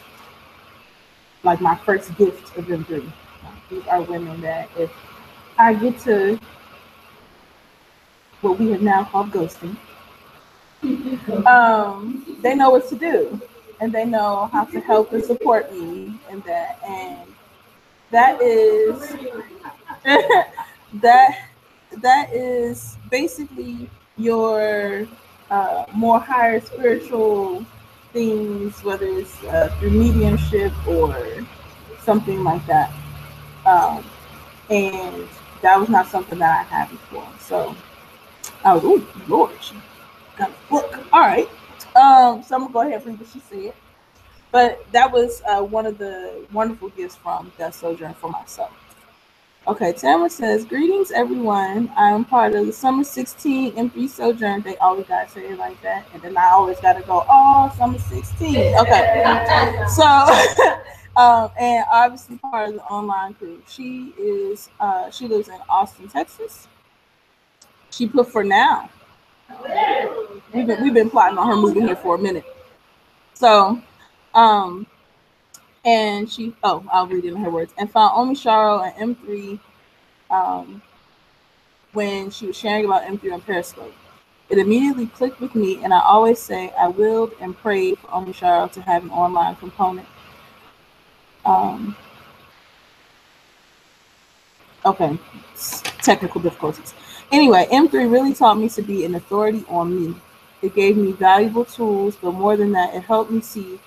like my first gift of them three. These are women that if I get to what we have now called ghosting, they know what to do, and they know how to help and support me in that. And that is that is basically your more higher spiritual things, whether it's through mediumship or something like that. Um, and that was not something that I had before. So I was, oh Lord, she got a book. All right. So I'm gonna go ahead and read what she said. But that was one of the wonderful gifts from that sojourn for myself. Okay, Tamara says, greetings everyone. I'm part of the Summer 16 M3 Sojourn. They always gotta say it like that. And then I always gotta go, oh, Summer 16. Okay. So and obviously part of the online crew. She lives in Austin, Texas. She put for now. We've been plotting on her moving here for a minute. So and she, I'll read it in her words, and found Omi Sharo and M3 when she was sharing about M3 on Periscope. It immediately clicked with me, and I always say I willed and prayed for Omi Sharo to have an online component. Okay, technical difficulties. Anyway, M3 really taught me to be an authority on me. It gave me valuable tools, but more than that, it helped me see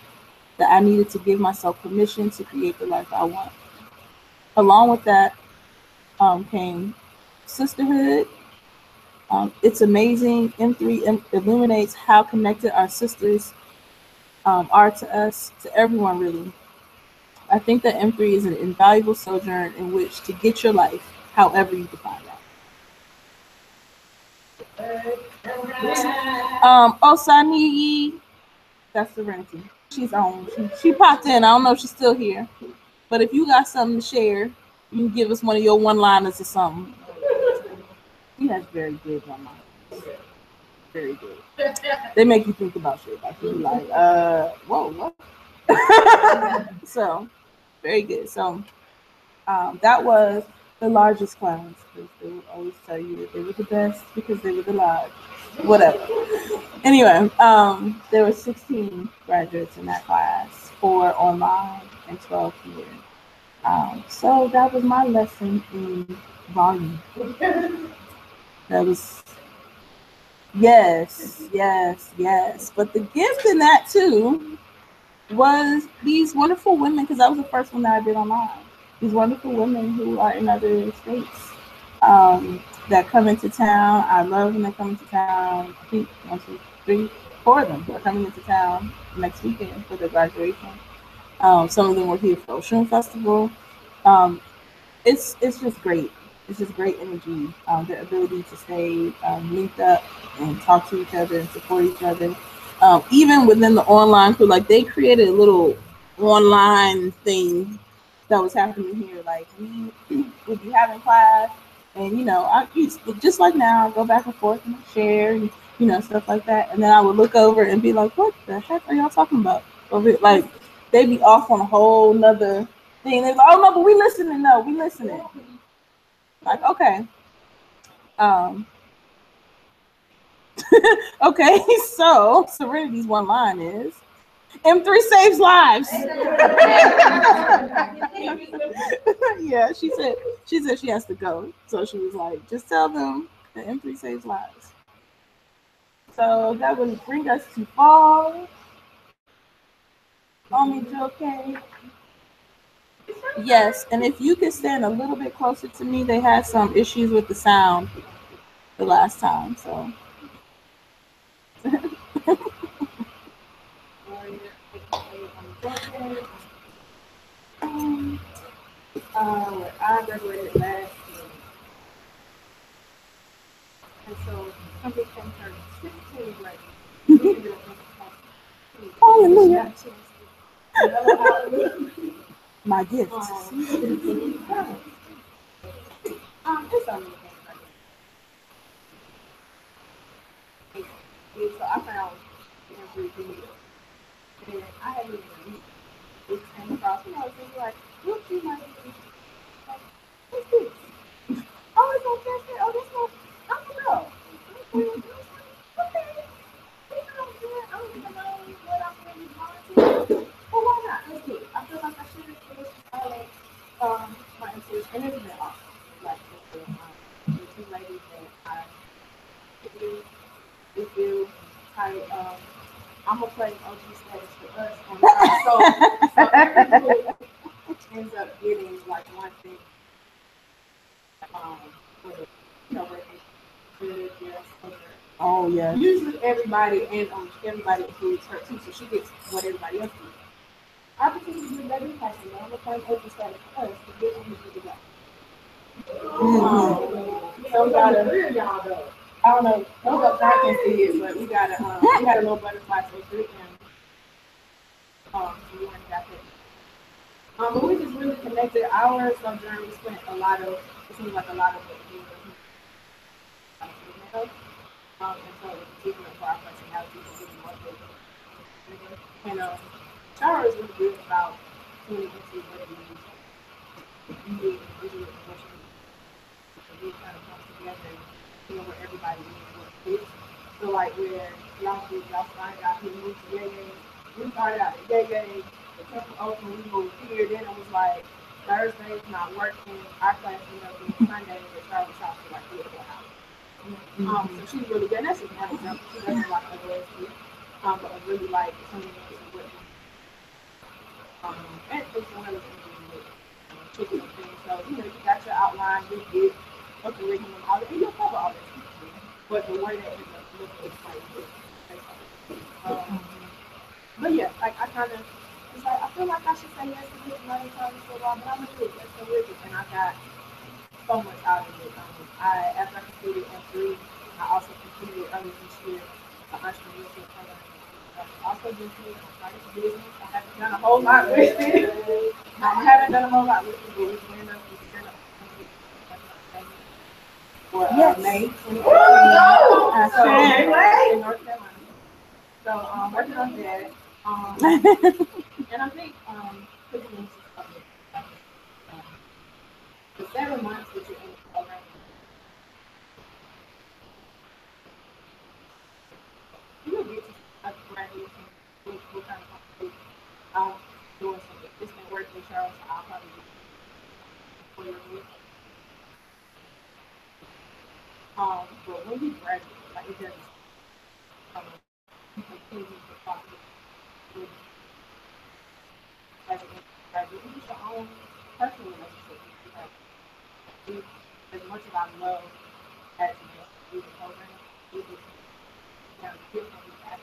that I needed to give myself permission to create the life I want. Along with that came sisterhood. It's amazing. M3 illuminates how connected our sisters are to us, to everyone really. I think that M3 is an invaluable sojourn in which to get your life, however you define that. Osani, that's Serenity. She's on. She popped in. I don't know if she's still here, but if you got something to share, you can give us one of your one-liners or something. He has very good one-liners. Very good. They make you think about shit. Like you be like, whoa, what? So, very good. So, that was the largest class, because they would always tell you that they were the best because they were the large. Whatever. Anyway, there were 16 graduates in that class, 4 online and 12 here. So that was my lesson in volume. That was, yes. But the gift in that too was these wonderful women, because that was the first one that I did online. These wonderful women who are in other states that come into town. I love when they come into town. I think 1, 2, 3, 4 of them are coming into town next weekend for their graduation. Some of them were here for Ocean Festival. It's just great. It's just great energy. The ability to stay linked up and talk to each other and support each other. Even within the online crew, like they created a little online thing that was happening here. Like we would be having class, and I used just like now, I go back and forth and share, and stuff like that. And then I would look over and be like, "What the heck are y'all talking about?" Like they'd be off on a whole nother thing. They're like, "Oh no, but we listening. No, we listening." Like, okay. Okay, so Serenity's one line is M3 saves lives. Yeah, she said she has to go. So she was like, just tell them that M3 saves lives. So that would bring us to fall. Omi Joke. Yes, and if you could stand a little bit closer to me, they had some issues with the sound the last time. So Um, I graduated last year, and so somebody came her 16 grade. hallelujah, Hallelujah. my gift. It's only things like that. So I found every video, and I hadn't even read it. Came across, I was just like, what you might be like, what's this? Oh, it's on Facebook. Oh, this one. I don't know. Okay. I don't even know what I'm really going to. Well, why not? Let's do it. I feel like I should have followed my intuition, and it's been awesome. Like the two ladies that I interviewed, we feel tight. I'm gonna play OG status for us on so every group ends up getting like one thing. For the, where they yes, okay. Oh yes. Usually everybody and everybody includes her too, so she gets what everybody else gets. Opportunity to better passion. I'm gonna play OG status for us to get on the video. So we got a, I don't know, I don't know if I can see it, but we got a little butterfly so 3M. So we went and got that. But we just really connected. Our sojourn, we spent a lot of, it seems like a lot of it being and so it's different for our personalities and really more bigger. And Shara is really good about tuning into what it is you need and visual emotion. We kind of come together and where everybody is what fits. So like where y'all started out here, moved to Yay. We started out at Yay. The temple open, we moved here. Then it was like Thursday's not working. Our class ended up being Sunday, but Shara was out for like 3 or 4 hours. So she's really good. And that's just one example. She doesn't like other ways to but I really like coming into what and it's one of the things with chicken and things. So, you got your outline, you get a curriculum, all that, and you'll cover all that. But the way that ends up looking is quite good. But yeah, like I kind of, it's like, I feel like I should say yes to this learning time for a while, but I'm going to do it. That's so rigid. And I got so much out of it. After I completed M3, I also completed earlier this year an entrepreneurship program. Also just did business. I haven't done a whole lot with it. I haven't done a whole lot with it, but we can end up for May 2018. In North Carolina. So working on that. And I think cooking the 7 months that you're in the program. You will get to graduation, which we're kind of complicated. I'm doing some assistant work with Charles, so I'll probably do 4 years with. But when you graduate, like it doesn't continue to talk with as a graduate. It's your own personal relationship. As much as I love as you do the program, we just give from the back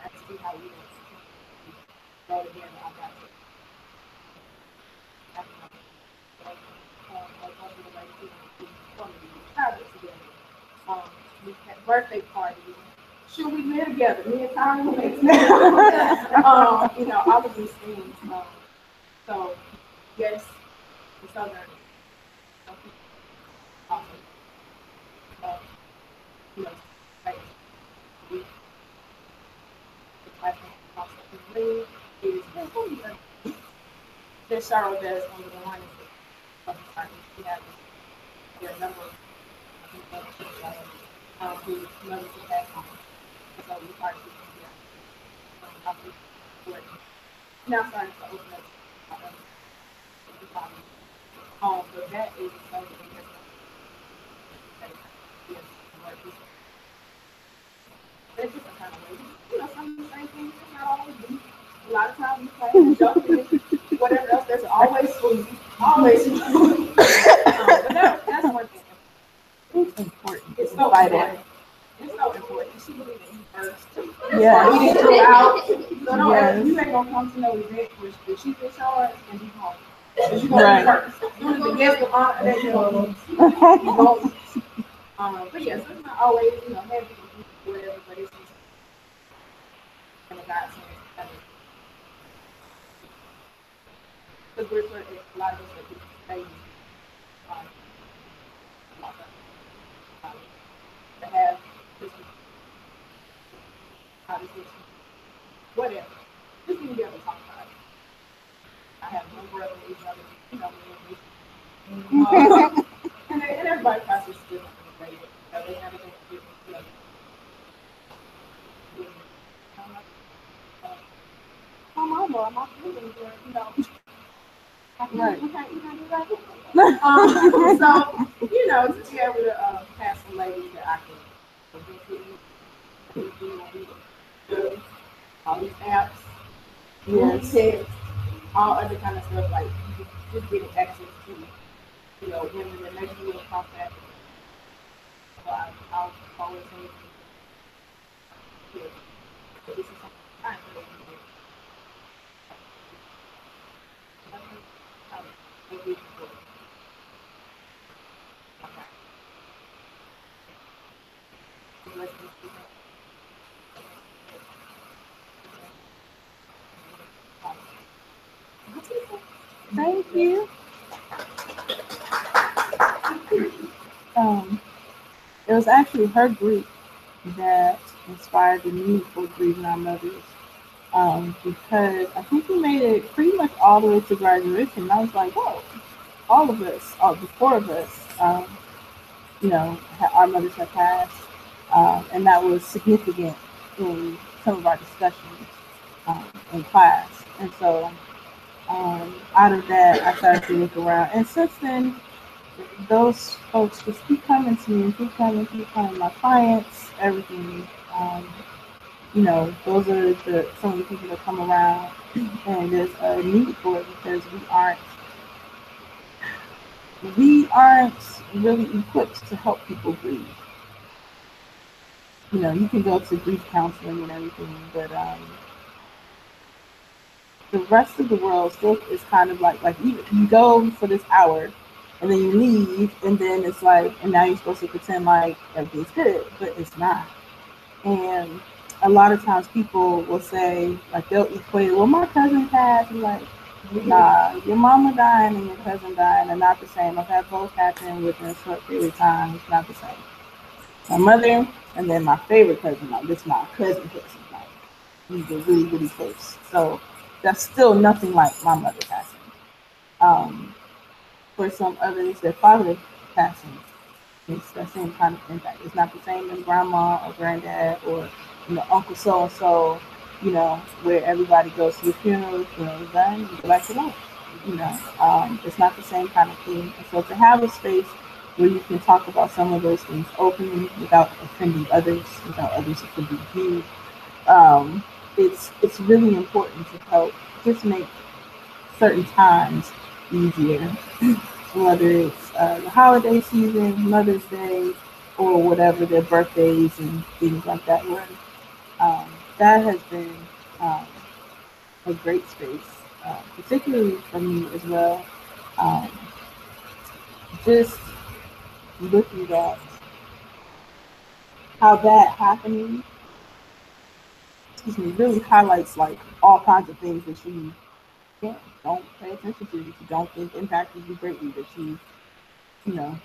and see how we go together. I got to. We had birthday parties. Should we live together? Me and Tommy makes all of these things. So yes, it's so nice. Awesome. Like we the platform also is that Cheryl does on the one she has a number of who knows the platform. So we partnership here. Now starting to open up but that is so it's just a kind of way. Some of the same things, not always. A lot of times we play, joke, whatever else There's always food. Always food. But that's one thing. It's important. It's so important. It's so important. She needs to eat first. Yeah. Eating throughout. So no, Yes. you ain't gonna come to no event where she's in charge and be home. Because you gonna eat first. As soon as the guests come on, then you gonna eat. You gonna eat. But yeah, so it's not always, heavy or whatever, but it's just kind of got some. Because we're a lot of us are babies. To have this, whatever. Just need to be able to talk about it. I have one brother, he's other, and everybody processes different things. They have a different, my mama or my feelings, Right. You can't do that. So, to be able to have some ladies that I can all these apps, text, all other kind of stuff, like just getting access to, women that maybe you will contact. So I'll always say, this is something I can do. Thank you. It was actually her group that inspired the need for Grieving Our Mothers. Because I think we made it pretty much all the way to graduation. And I was like, whoa, all of us, the four of us, our mothers have passed. And that was significant in some of our discussions in class. And so out of that, I started to look around. And since then, those folks just keep coming to me and keep coming. My clients, everything. Those are some of the people that come around, and there's a need for it because we aren't really equipped to help people grieve. You can go to grief counseling and everything, but the rest of the world still is kind of like you go for this hour and then you leave, and then it's like, and now you're supposed to pretend like everything's good, but it's not. And a lot of times people will say, like, they'll equate, well, my cousin passed. I'm like, nah, your mama dying and your cousin dying are not the same. I've had both happen within a short period of time. It's not the same. My mother and then my favorite cousin, like, this is my cousin, like, we were really, really close. So that's still nothing like my mother passing. For some others, their father passing, it's the same kind of impact. It's not the same as grandma or granddad or uncle so and so, where everybody goes to the funeral is done, you go back to life. It's not the same kind of thing. And so to have a space where you can talk about some of those things openly without offending others, without others offending you, it's really important to help just make certain times easier, whether it's the holiday season, Mother's Day, or whatever, their birthdays and things like that. Where that has been a great space, particularly for me as well. Just looking at how that happening, really highlights like all kinds of things that you don't pay attention to, that you don't think impacted you greatly, that you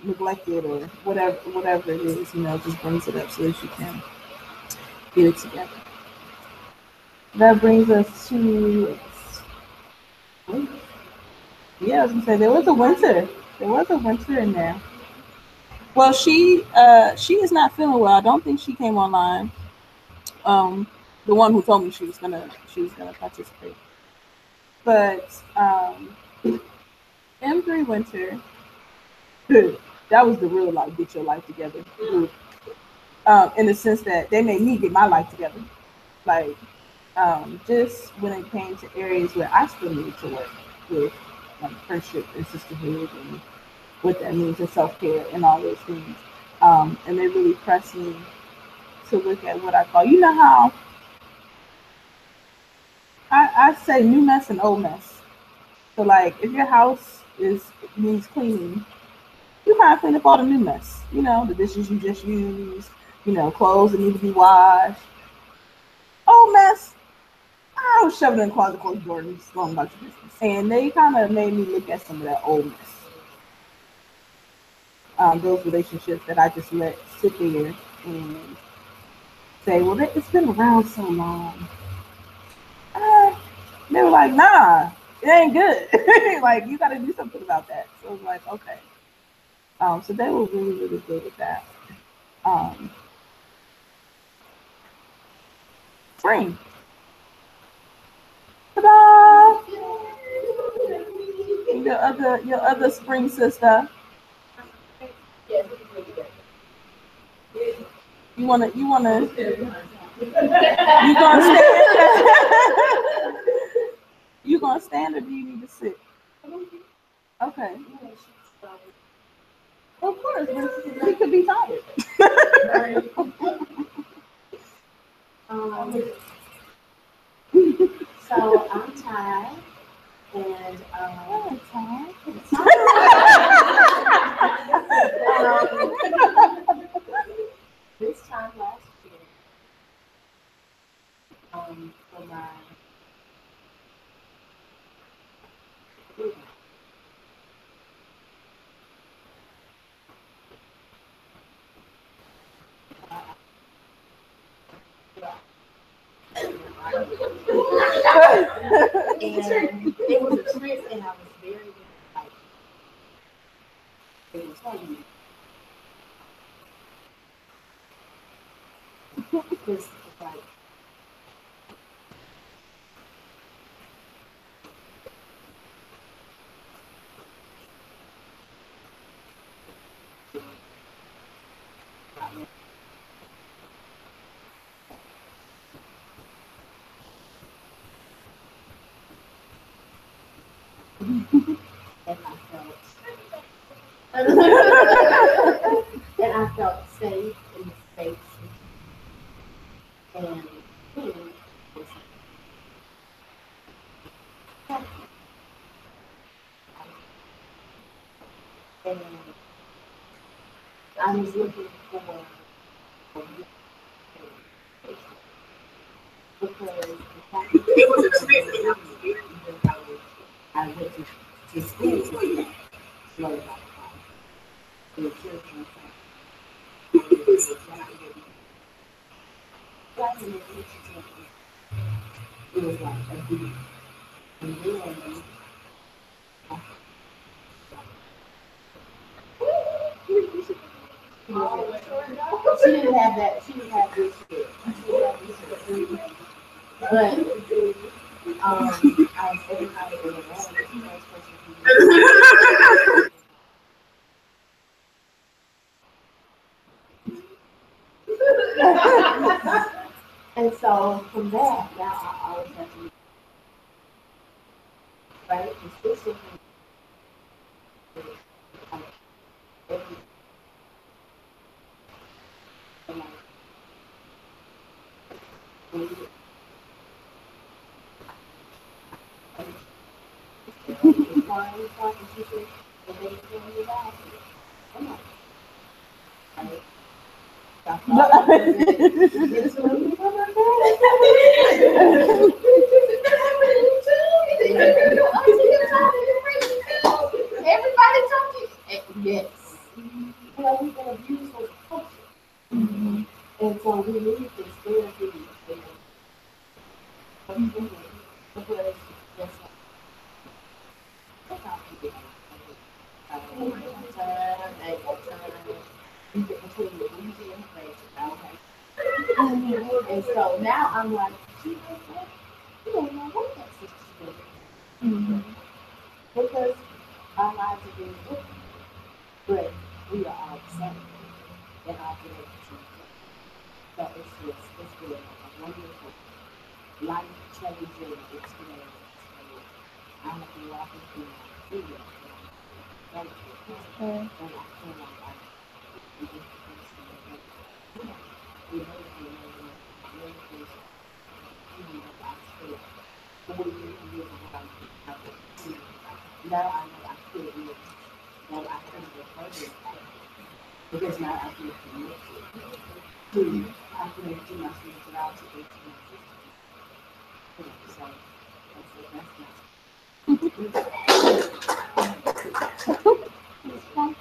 neglected or whatever it is, just brings it up so that you can get it together. That brings us to, yeah, I was gonna say there was a winter in there. Well, she is not feeling well. I don't think she came online. The one who told me she was gonna participate. But M3 Winter, that was the real like get your life together group. In the sense that they made me get my life together. Like just when it came to areas where I still needed to work with like friendship and sisterhood and what that means and self care and all those things. And they really press me to look at what I call, you know how I say new mess and old mess. So like if your house is needs cleaning, you kind of clean up all the new mess. You know, the dishes you just used, you know, clothes that need to be washed. Old mess, I was shoving in the closet, close the door, and just going about your business. And they kind of made me look at some of that old mess. Those relationships that I just let sit there and say, well, it's been around so long. Uh, they were like, nah, it ain't good. Like, you got to do something about that. So I was like, okay. So they were really, really good at that. Um, spring. Ta-da! Your other spring sister. You gonna stand? You gonna stand or do you need to sit? Okay. Of course, we could be tired. Um, so I'm tired, and this time last year, for my and it was a trip, and I was very like it was funny because like and I felt and I felt safe in the space and was and I was looking for because the fact that it was I went to school to learn about the children. It was like a deep. And then she didn't have that. She didn't have this shit. She didn't have this shit. But I was everybody in the room. This is the first person who and so from that, now I always have to right? Especially every everybody talking. Yes. You know, we've been abused as a culture. And so we need this therapy because just like and so now I'm like, you don't know what that sister's doing. Because our lives are being different, but we are all the same in our relationship. So it's been a wonderful, life changing experience. I have been walking through Now I know I feel it. Now I can further because now I feel connected to I connect to my spirituality to my sister.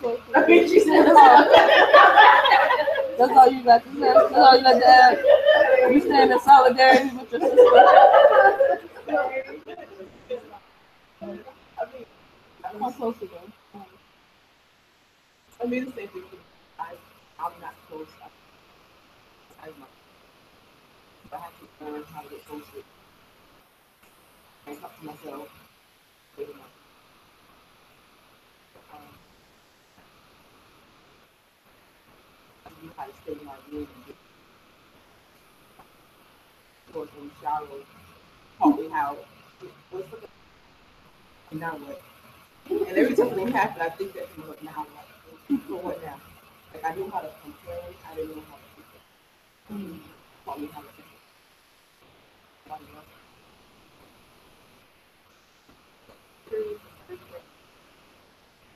So that's she said That's all you got to say. That's all you got to add. You stand in solidarity with your sister. How close are they? I mean the same thing. I'm not close. I'm not. I have to learn how to get closer and talk to myself. You know, I knew how to stay in my room and get towards them shallow. Taught me how. What's the now what? And every time something happened, I think that what now what? So what now? Like I knew how to compare. I didn't know how to do it. Taught me how to think.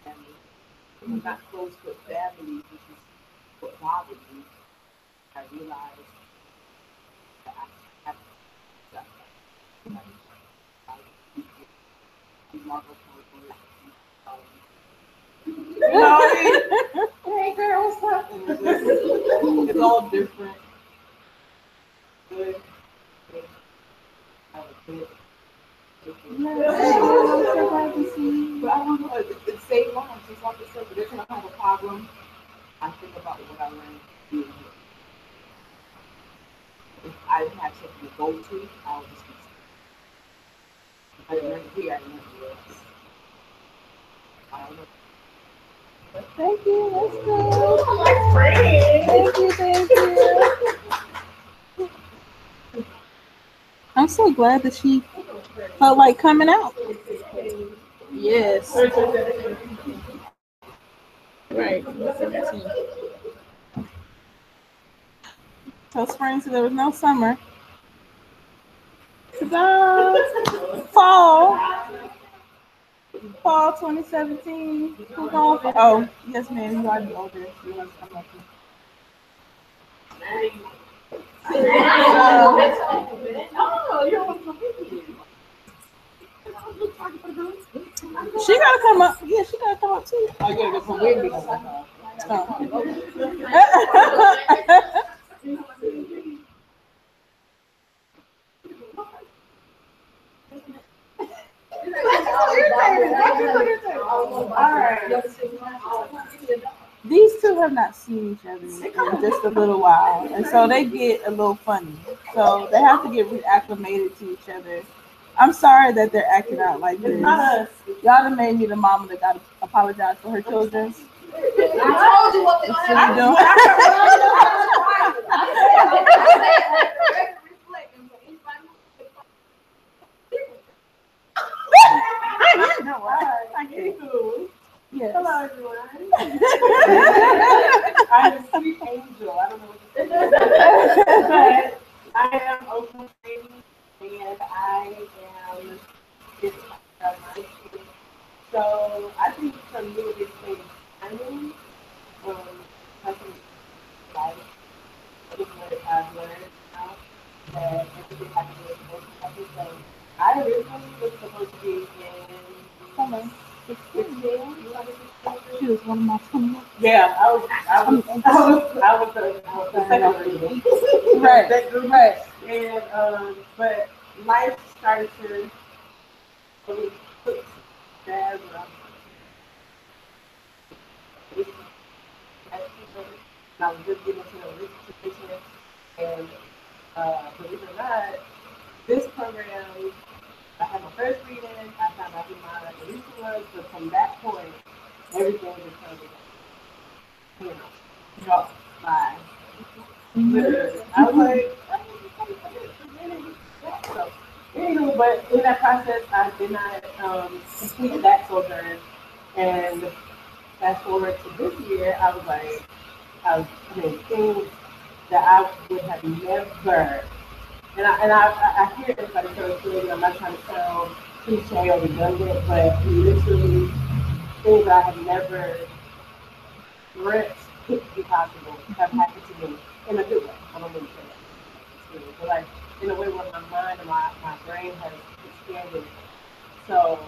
And I'm not close with family, which is what bothered me. I realized that I have stuff. Hey girl, what's up? It's all different. Good. But I don't know, it saved lives, just like I said, but every time I have a problem, I think about what I learned being here. If I didn't have something to go to, I would just be stuck. If I didn't learn here, I didn't learn anywhere else. I don't know. Thank you. That's good. Thank you. I'm so glad that she felt like coming out. Yes. Right. So spring, so there was no summer. Ta-da! Fall. Fall 2017. Who's on? Oh, yes, ma'am. You are the older. You want to come up here. She gotta come up. Yeah, she gotta come up too. Oh, yeah, there's a wind. These two have not seen each other in just a little while, and so they get a little funny. So they have to get reacclimated to each other. I'm sorry that they're acting out like this. Y'all done made me the mama that got to apologize for her children. I told you what they Yes. Hello, everyone. I'm a sweet angel. I don't know what to say. But I am Oakland and I am this my school. So I think for me it's been timing something life. I've learned now that everything has to be important. So I originally was supposed to be in summer. She was one of my 21. Yeah, I was the second grade. Right. And but life started to really put jazz around. I was just getting into a situation, and believe it or not, this program, I had my first reading, I found out who my reason was, but from that point, everything just started dropped by. Literally. I was like, so, anywho, but in that process, I did not complete that sojourn. And fast forward to this year, I was like, I mean, things that I would have never. And I hear everybody tell the story. I'm not trying to sound cliche or redundant, but literally things that I have never dreamt could be possible have happened to me in a good way. I don't really say that, but like in a way where my mind and my brain has expanded. So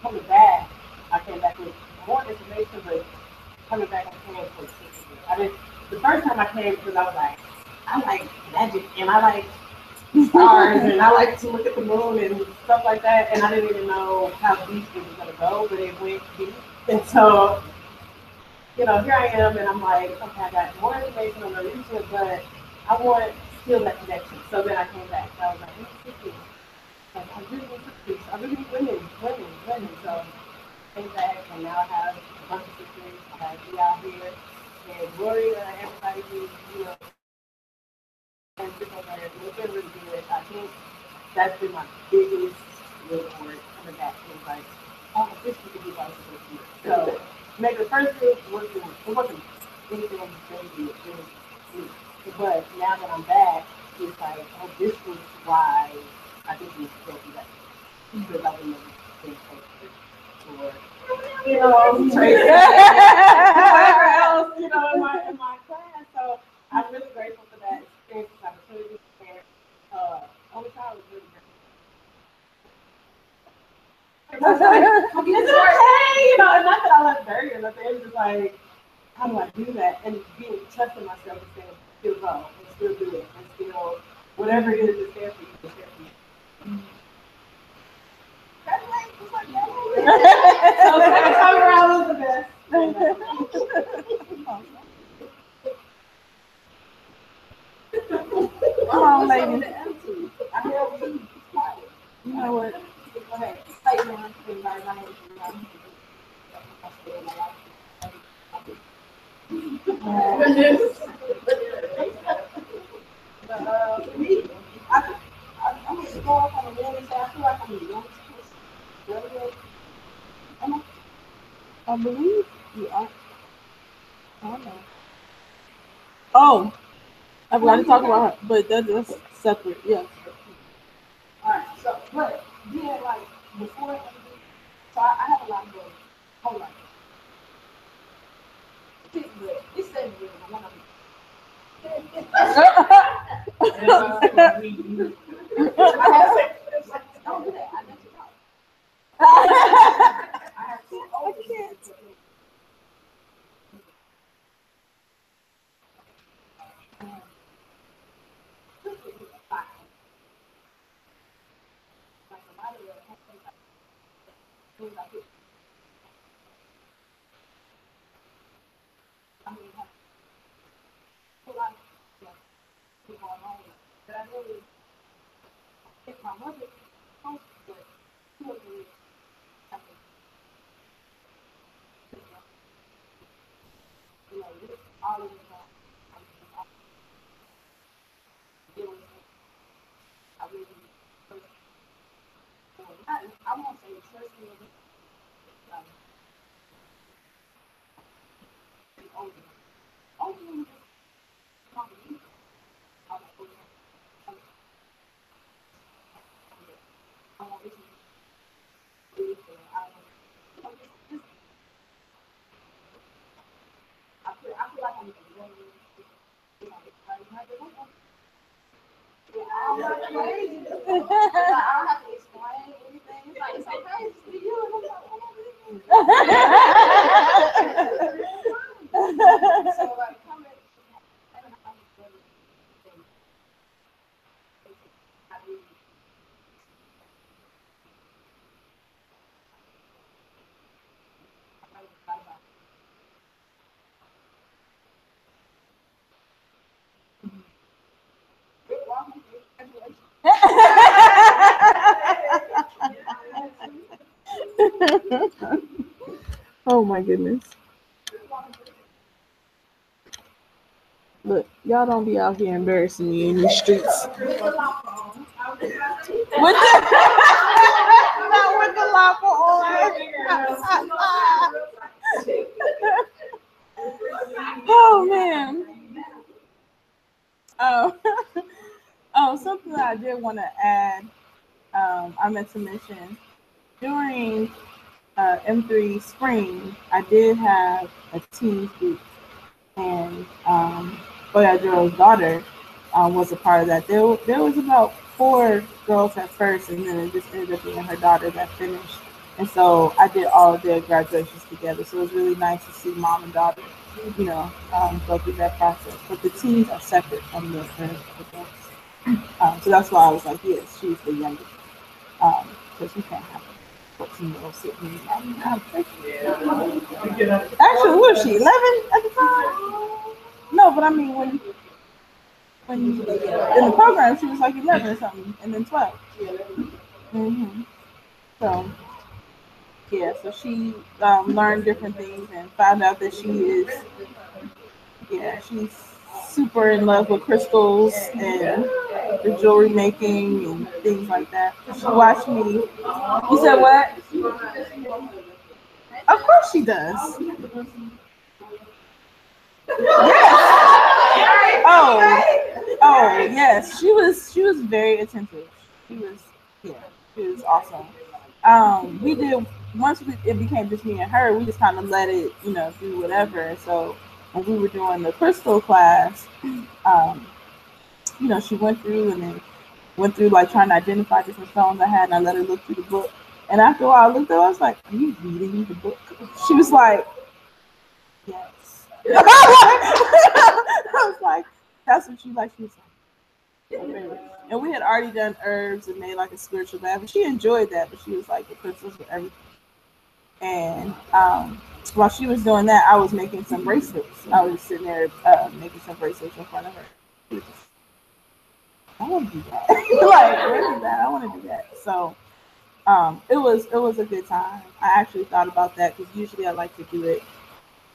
coming back, I came back with more information, but coming back, I came for sister. I did the first time I came because I was like, I like magic and I like stars and I like to look at the moon and stuff like that. And I didn't even know how deep it was gonna go, but it went deep. And so, here I am, and I'm like, okay, I got more information on the research, but I want still that connection. So then I came back. I was like, like, I really need sisters. I really need women. So came back, and now I have a bunch of sisters. I have you out here, and Gloria, everybody who, and different players. It's been really good. I think that's been my biggest reward coming back. It was like, oh, this is the people I was supposed to do. So maybe the first thing wasn't anything crazy. It was me. But now that I'm back, it's like, oh, this was why I think we should go through that. Because I've been or trade whatever else, in my class. So I'm really grateful for that experience, this opportunity, and only child was really great. It's okay, and not that I left dirty or nothing. It was just like, how do I do that? And being trusting myself and saying, still go, and still do it, and still whatever it is that's there for you, it's there for you. That's like, it's like that. So second time around was the best. Come on, lady. I heard you. You know what? Go ahead. How you doing? Everybody, my name is Rihanna. But for me, I'm going to go off on a limb and say I feel like I'm the youngest person. I believe you are. I don't know. Oh, I forgot to talk about her, but that's separate. Yes. Alright, so, but then, like, before, so I have a lot of those whole life. It's 7 years, and one of them. I have don't do that. I let you talk. I have 2 older kids. But I really, if my mother comes to it, she would really have to, with all of the dealing with it. I really, I won't say trust me, only talk to me. I want this to be good. I feel like I'm really, I'm not crazy. I don't have to explain anything. It's like, it's okay, just be you. And I'm like, so, like, coming, Oh my goodness. Look, y'all don't be out here embarrassing me in these streets. With the not with the lava on. Oh man. Oh, oh, something that I did want to add. I meant to mention during M3 spring, I did have a teens group, and Boyajiro's daughter was a part of that. There was about 4 girls at first, and then it just ended up being her daughter that finished. And so I did all of their graduations together. So it was really nice to see mom and daughter, go through that process. But the teens are separate from the adults. So that's why I was like, yes, she's the youngest. Because we can't have 14-year-old sitting. Actually, what was she, 11 at the time? No, but I mean, when in the program, she was like 11 or something, and then 12. Mm-hmm. So, yeah, so she learned different things and found out that she's super in love with crystals and the jewelry making and things like that. She watched me. You said what? Of course she does. Yes. Oh, yes. She was very attentive. She was awesome. We did once it became just me and her. We just kind of let it, do whatever. And so when we were doing the crystal class, she went through like trying to identify different stones I had, and I let her look through the book. And after a while, I looked at her, I was like, "Are you reading the book?" She was like, "Yes." I was like, "That's what you like." She was like, and we had already done herbs and made like a spiritual bath, and she enjoyed that. But she was like, the crystals were everything. And while she was doing that, I was making some bracelets. I was sitting there making some bracelets in front of her. She was just, I want to do that. Like, where is that? I want to do that. So it was a good time. I actually thought about that because usually I like to do it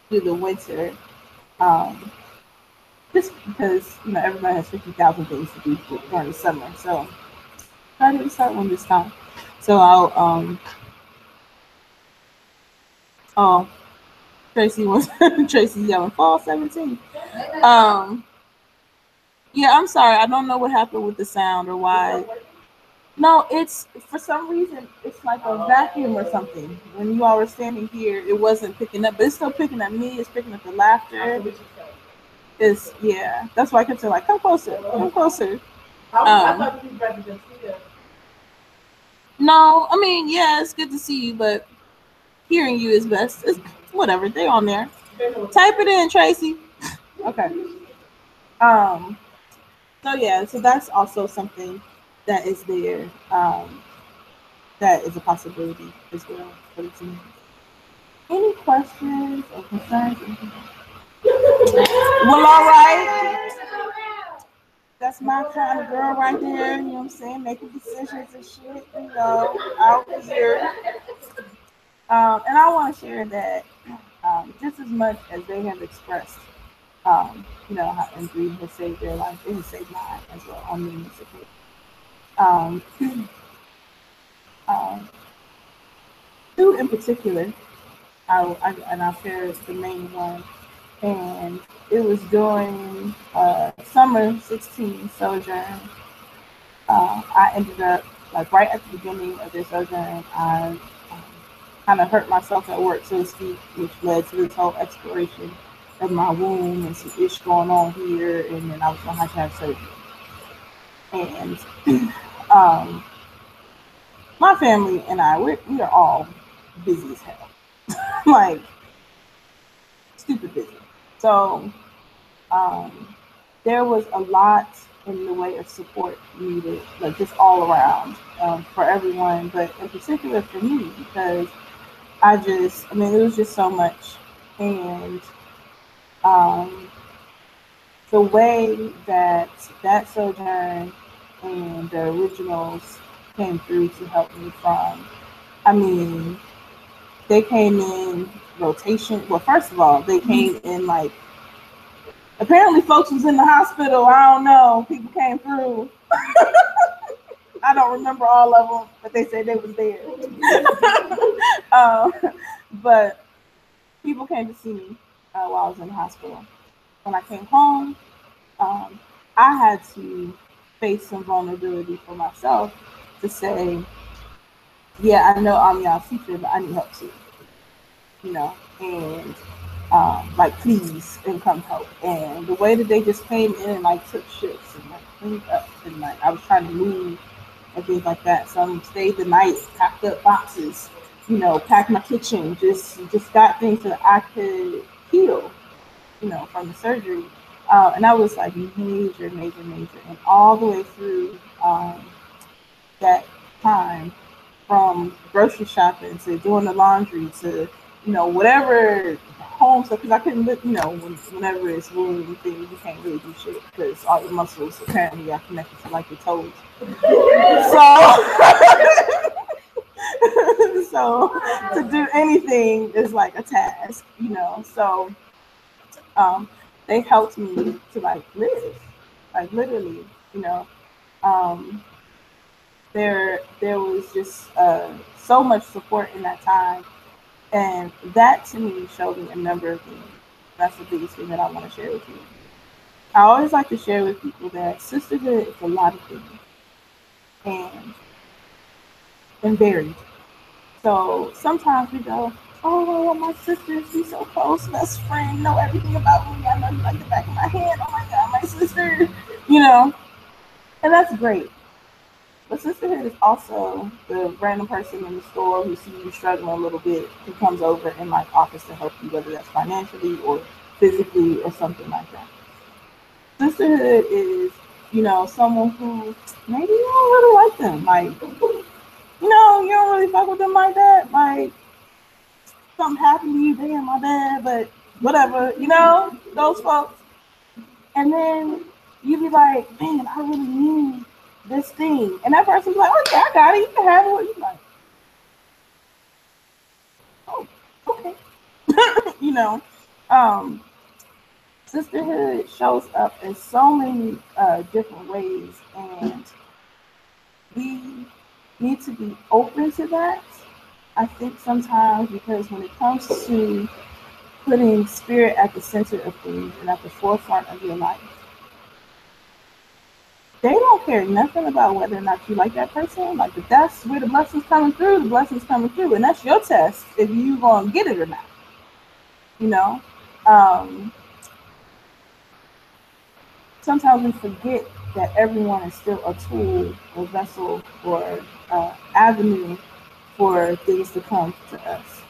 through the winter, just because everybody has 50,000 things to do during the summer. So I didn't start one this time. So I'll oh, Tracy's yelling fall 17. Yeah, I'm sorry. I don't know what happened with the sound or why. No, it's for some reason it's like a vacuum or something. When you all were standing here, it wasn't picking up, but it's still picking up me. It's picking up the laughter. That's why I kept saying like, come closer, come closer. I thought you rather than see us. No, I mean, yeah, it's good to see you, but hearing you is best. It's whatever. They're on there. Type it in, Tracy. Okay. So that's also something that is there. That is a possibility as well for the team. Any questions or concerns? Well, all right. That's my kind of girl right there. You know what I'm saying? Making decisions and shit. Out here. And I want to share that just as much as they have expressed, how M3 has saved their life, it has saved mine as well on numerous occasions. Two in particular, I'll share the main one, and it was during summer 16 sojourn. I ended up, like right at the beginning of this sojourn, I kind of hurt myself at work, so to speak, which led to this whole exploration of my womb and some ish going on here, and then I was going to have surgery. And my family and I, we are all busy as hell. Like, stupid busy. So there was a lot in the way of support needed, like just all around for everyone, but in particular for me, because it was just so much. And the way that sojourn and the originals came through to help me they came in rotation. Well, first of all, they came in like, apparently folks was in the hospital. I don't know. People came through. I don't remember all of them, but they said they was there. But people came to see me while I was in the hospital. When I came home, I had to face some vulnerability for myself to say, yeah, I know I'm y'all's teacher, but I need help too. You know, and like please and come help. And the way that they just came in and like took shifts and like cleaned up and like I was trying to move and things like that. Some stayed the night, packed up boxes, you know, packed my kitchen, just got things so that I could heal, you know, from the surgery. And that was like major, major, major. And all the way through that time, from grocery shopping to doing the laundry to, you know, whatever home stuff, because I couldn't live, you know, whenever it's wound things, you can't really do shit because all your muscles apparently are connected to like your toes. So to do anything is like a task, you know. So they helped me to like live, like literally, you know. There was just so much support in that time, and that to me showed me a number of things. That's the biggest thing that I want to share with you. I always like to share with people that sisterhood is a lot of things and varied. So sometimes we go, oh, well, my sisters, we so close, best friend, know everything about me. I know you like the back of my hand. Oh my God, my sister, you know, and that's great. But sisterhood is also the random person in the store who sees you struggling a little bit, who comes over and like offers to help you, whether that's financially or physically or something like that. Sisterhood is, you know, someone who maybe you don't really like them, like, you know, you don't really fuck with them like that, like something happened to you, damn, my bad, but whatever, you know, those folks. And then you be like, man, I really need this thing. And that person's like, okay, I got it. You can have it. You like, oh, okay. You know, sisterhood shows up in so many different ways. And we need to be open to that. I think sometimes because when it comes to putting spirit at the center of things and at the forefront of your life, they don't care nothing about whether or not you like that person. Like if that's where the blessings coming through, the blessings coming through, and that's your test if you gonna get it or not. You know, sometimes we forget that everyone is still a tool, or vessel, or avenue for things to come to us.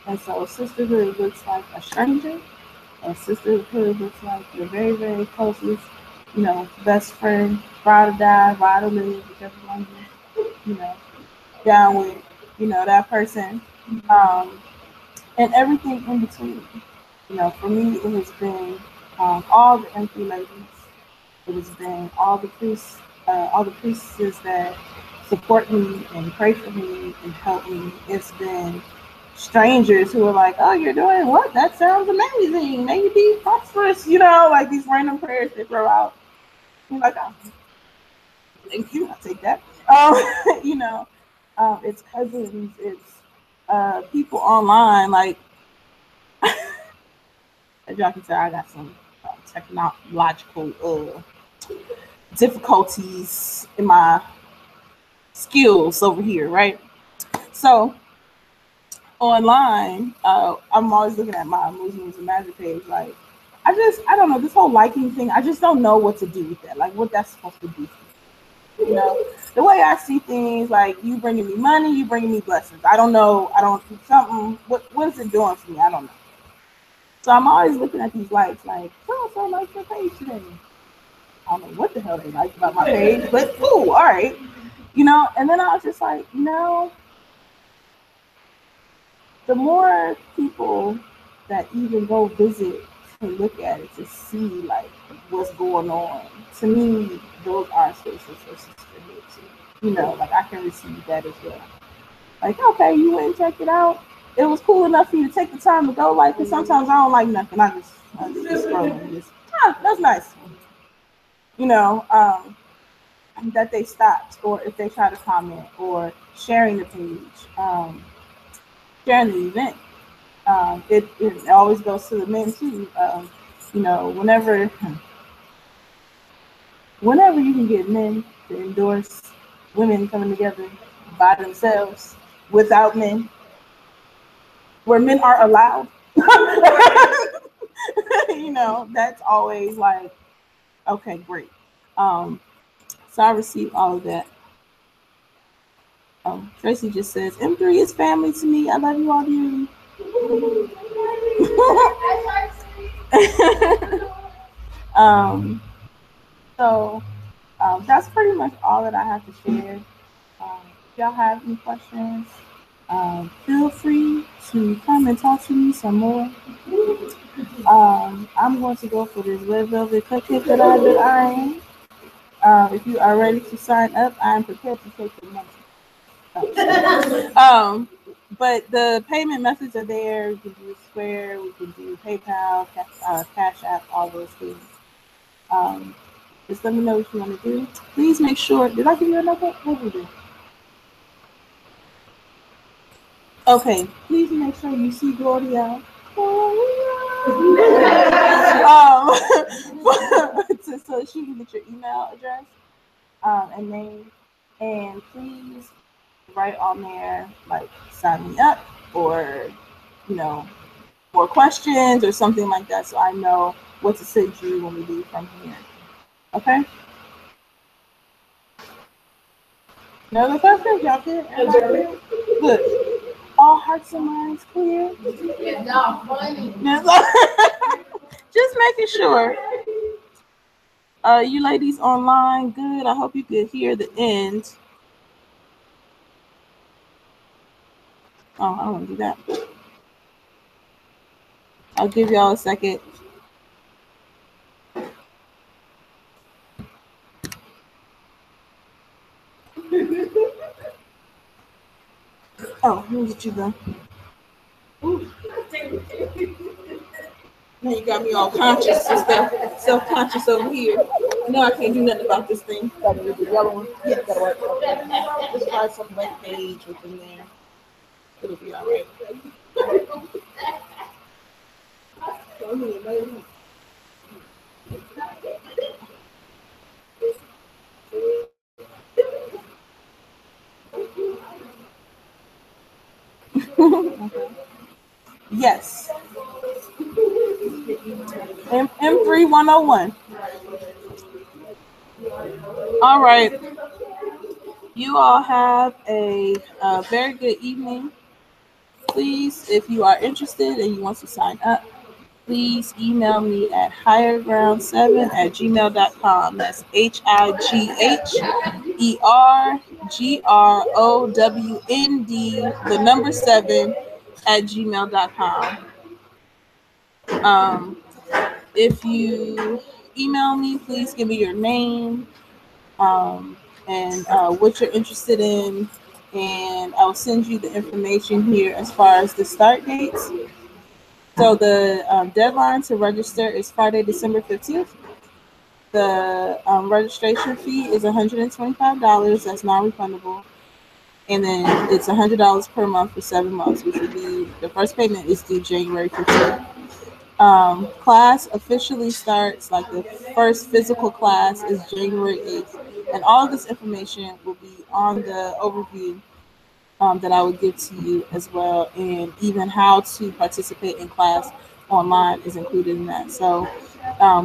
And so sisterhood looks like a stranger, and sisterhood looks like your very, very closest, you know, best friend, ride or die, ride or live, whichever one you know, down with, you know, that person, and everything in between. You know, for me, it has been all the empty ladies. It has been all the priests, all the priestesses that support me and pray for me and help me. It's been strangers who are like, oh, you're doing what? That sounds amazing. May you be prosperous. You know, like these random prayers they throw out. I'm like, oh, thank you. I'll take that. You know, it's cousins. It's people online. Like, as y'all can tell, I got some technological difficulties in my skills over here, right? So online, I'm always looking at my Muslims and Magic page. Like, I don't know, this whole liking thing, I just don't know what to do with that. Like, what that's supposed to be. You know, the way I see things, like, you bringing me money, you bringing me blessings. I don't know. Something, what is it doing for me? I don't know. So I'm always looking at these likes, like, so like your page today. I don't know what the hell they like about my page, but cool, all right. You know, and then I was just like, you know, the more people that even go visit to look at it to see like what's going on, to me, those are spaces for sisterhood too. You know, like I can receive that as well. Like, okay, you went and checked it out. It was cool enough for you to take the time to go. Like, because sometimes I don't like nothing. I just scroll and just, that's nice. You know, that they stopped, or if they try to comment, or sharing the page, sharing the event. It always goes to the men too. You know, whenever you can get men to endorse women coming together by themselves without men, where men are allowed, you know, that's always like, okay, great. So I received all of that. Tracy just says, M3 is family to me. I love you all dearly. So that's pretty much all that I have to share. If y'all have any questions, feel free to come and talk to me some more. I'm going to go for this red velvet cupcake that I've been eyeing. If you are ready to sign up, I am prepared to take the money. But the payment methods are there. We can do Square, we can do PayPal, Cash App, all those things. Just let me know what you want to do. Please make sure. Did I give you a notebook? What did we do? Okay. Please make sure you see Gloria. So she can get your email address and name, and please write on there like sign me up, or you know, more questions or something like that, so I know what to send you when we leave from here. Okay. No other questions, y'all good? Good. All hearts and minds clear. It's not funny. Just making sure. You ladies online, good. I hope you could hear the end. Oh, I don't want to do that. I'll give y'all a second. Oh, let me get you the. Now you got me all conscious and stuff, self-conscious over here. No, I can't do nothing about this thing. Gotta use the yellow one. Yes. Gotta work. Just find some blank page within there. It'll be all right. Yes. M3101. All right. You all have a very good evening. Please, if you are interested and you want to sign up, please email me at higherground7@gmail.com. That's HIGHERGROWND, the number 7@gmail.com. If you email me, please give me your name and what you're interested in, and I'll send you the information here as far as the start dates. So the deadline to register is Friday, December 15th. The registration fee is $125. That's non-refundable. And then it's $100 per month for 7 months, which would be, the first payment is due January 15th. Class officially starts, like the first physical class is January 8th. And all of this information will be on the overview that I will give to you as well. And even how to participate in class online is included in that. So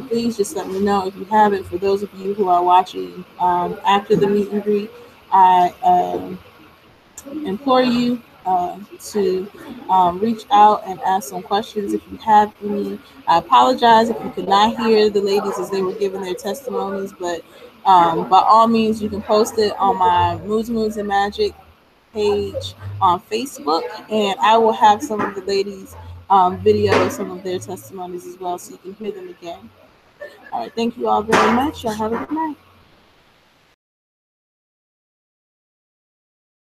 please just let me know if you have it. For those of you who are watching after the meet and greet, I implore you to reach out and ask some questions if you have any. I apologize if you could not hear the ladies as they were giving their testimonies, but by all means, you can post it on my Moods and Magic page on Facebook, and I will have some of the ladies video some of their testimonies as well, so you can hear them again. All right, thank you all very much. Y'all have a good night.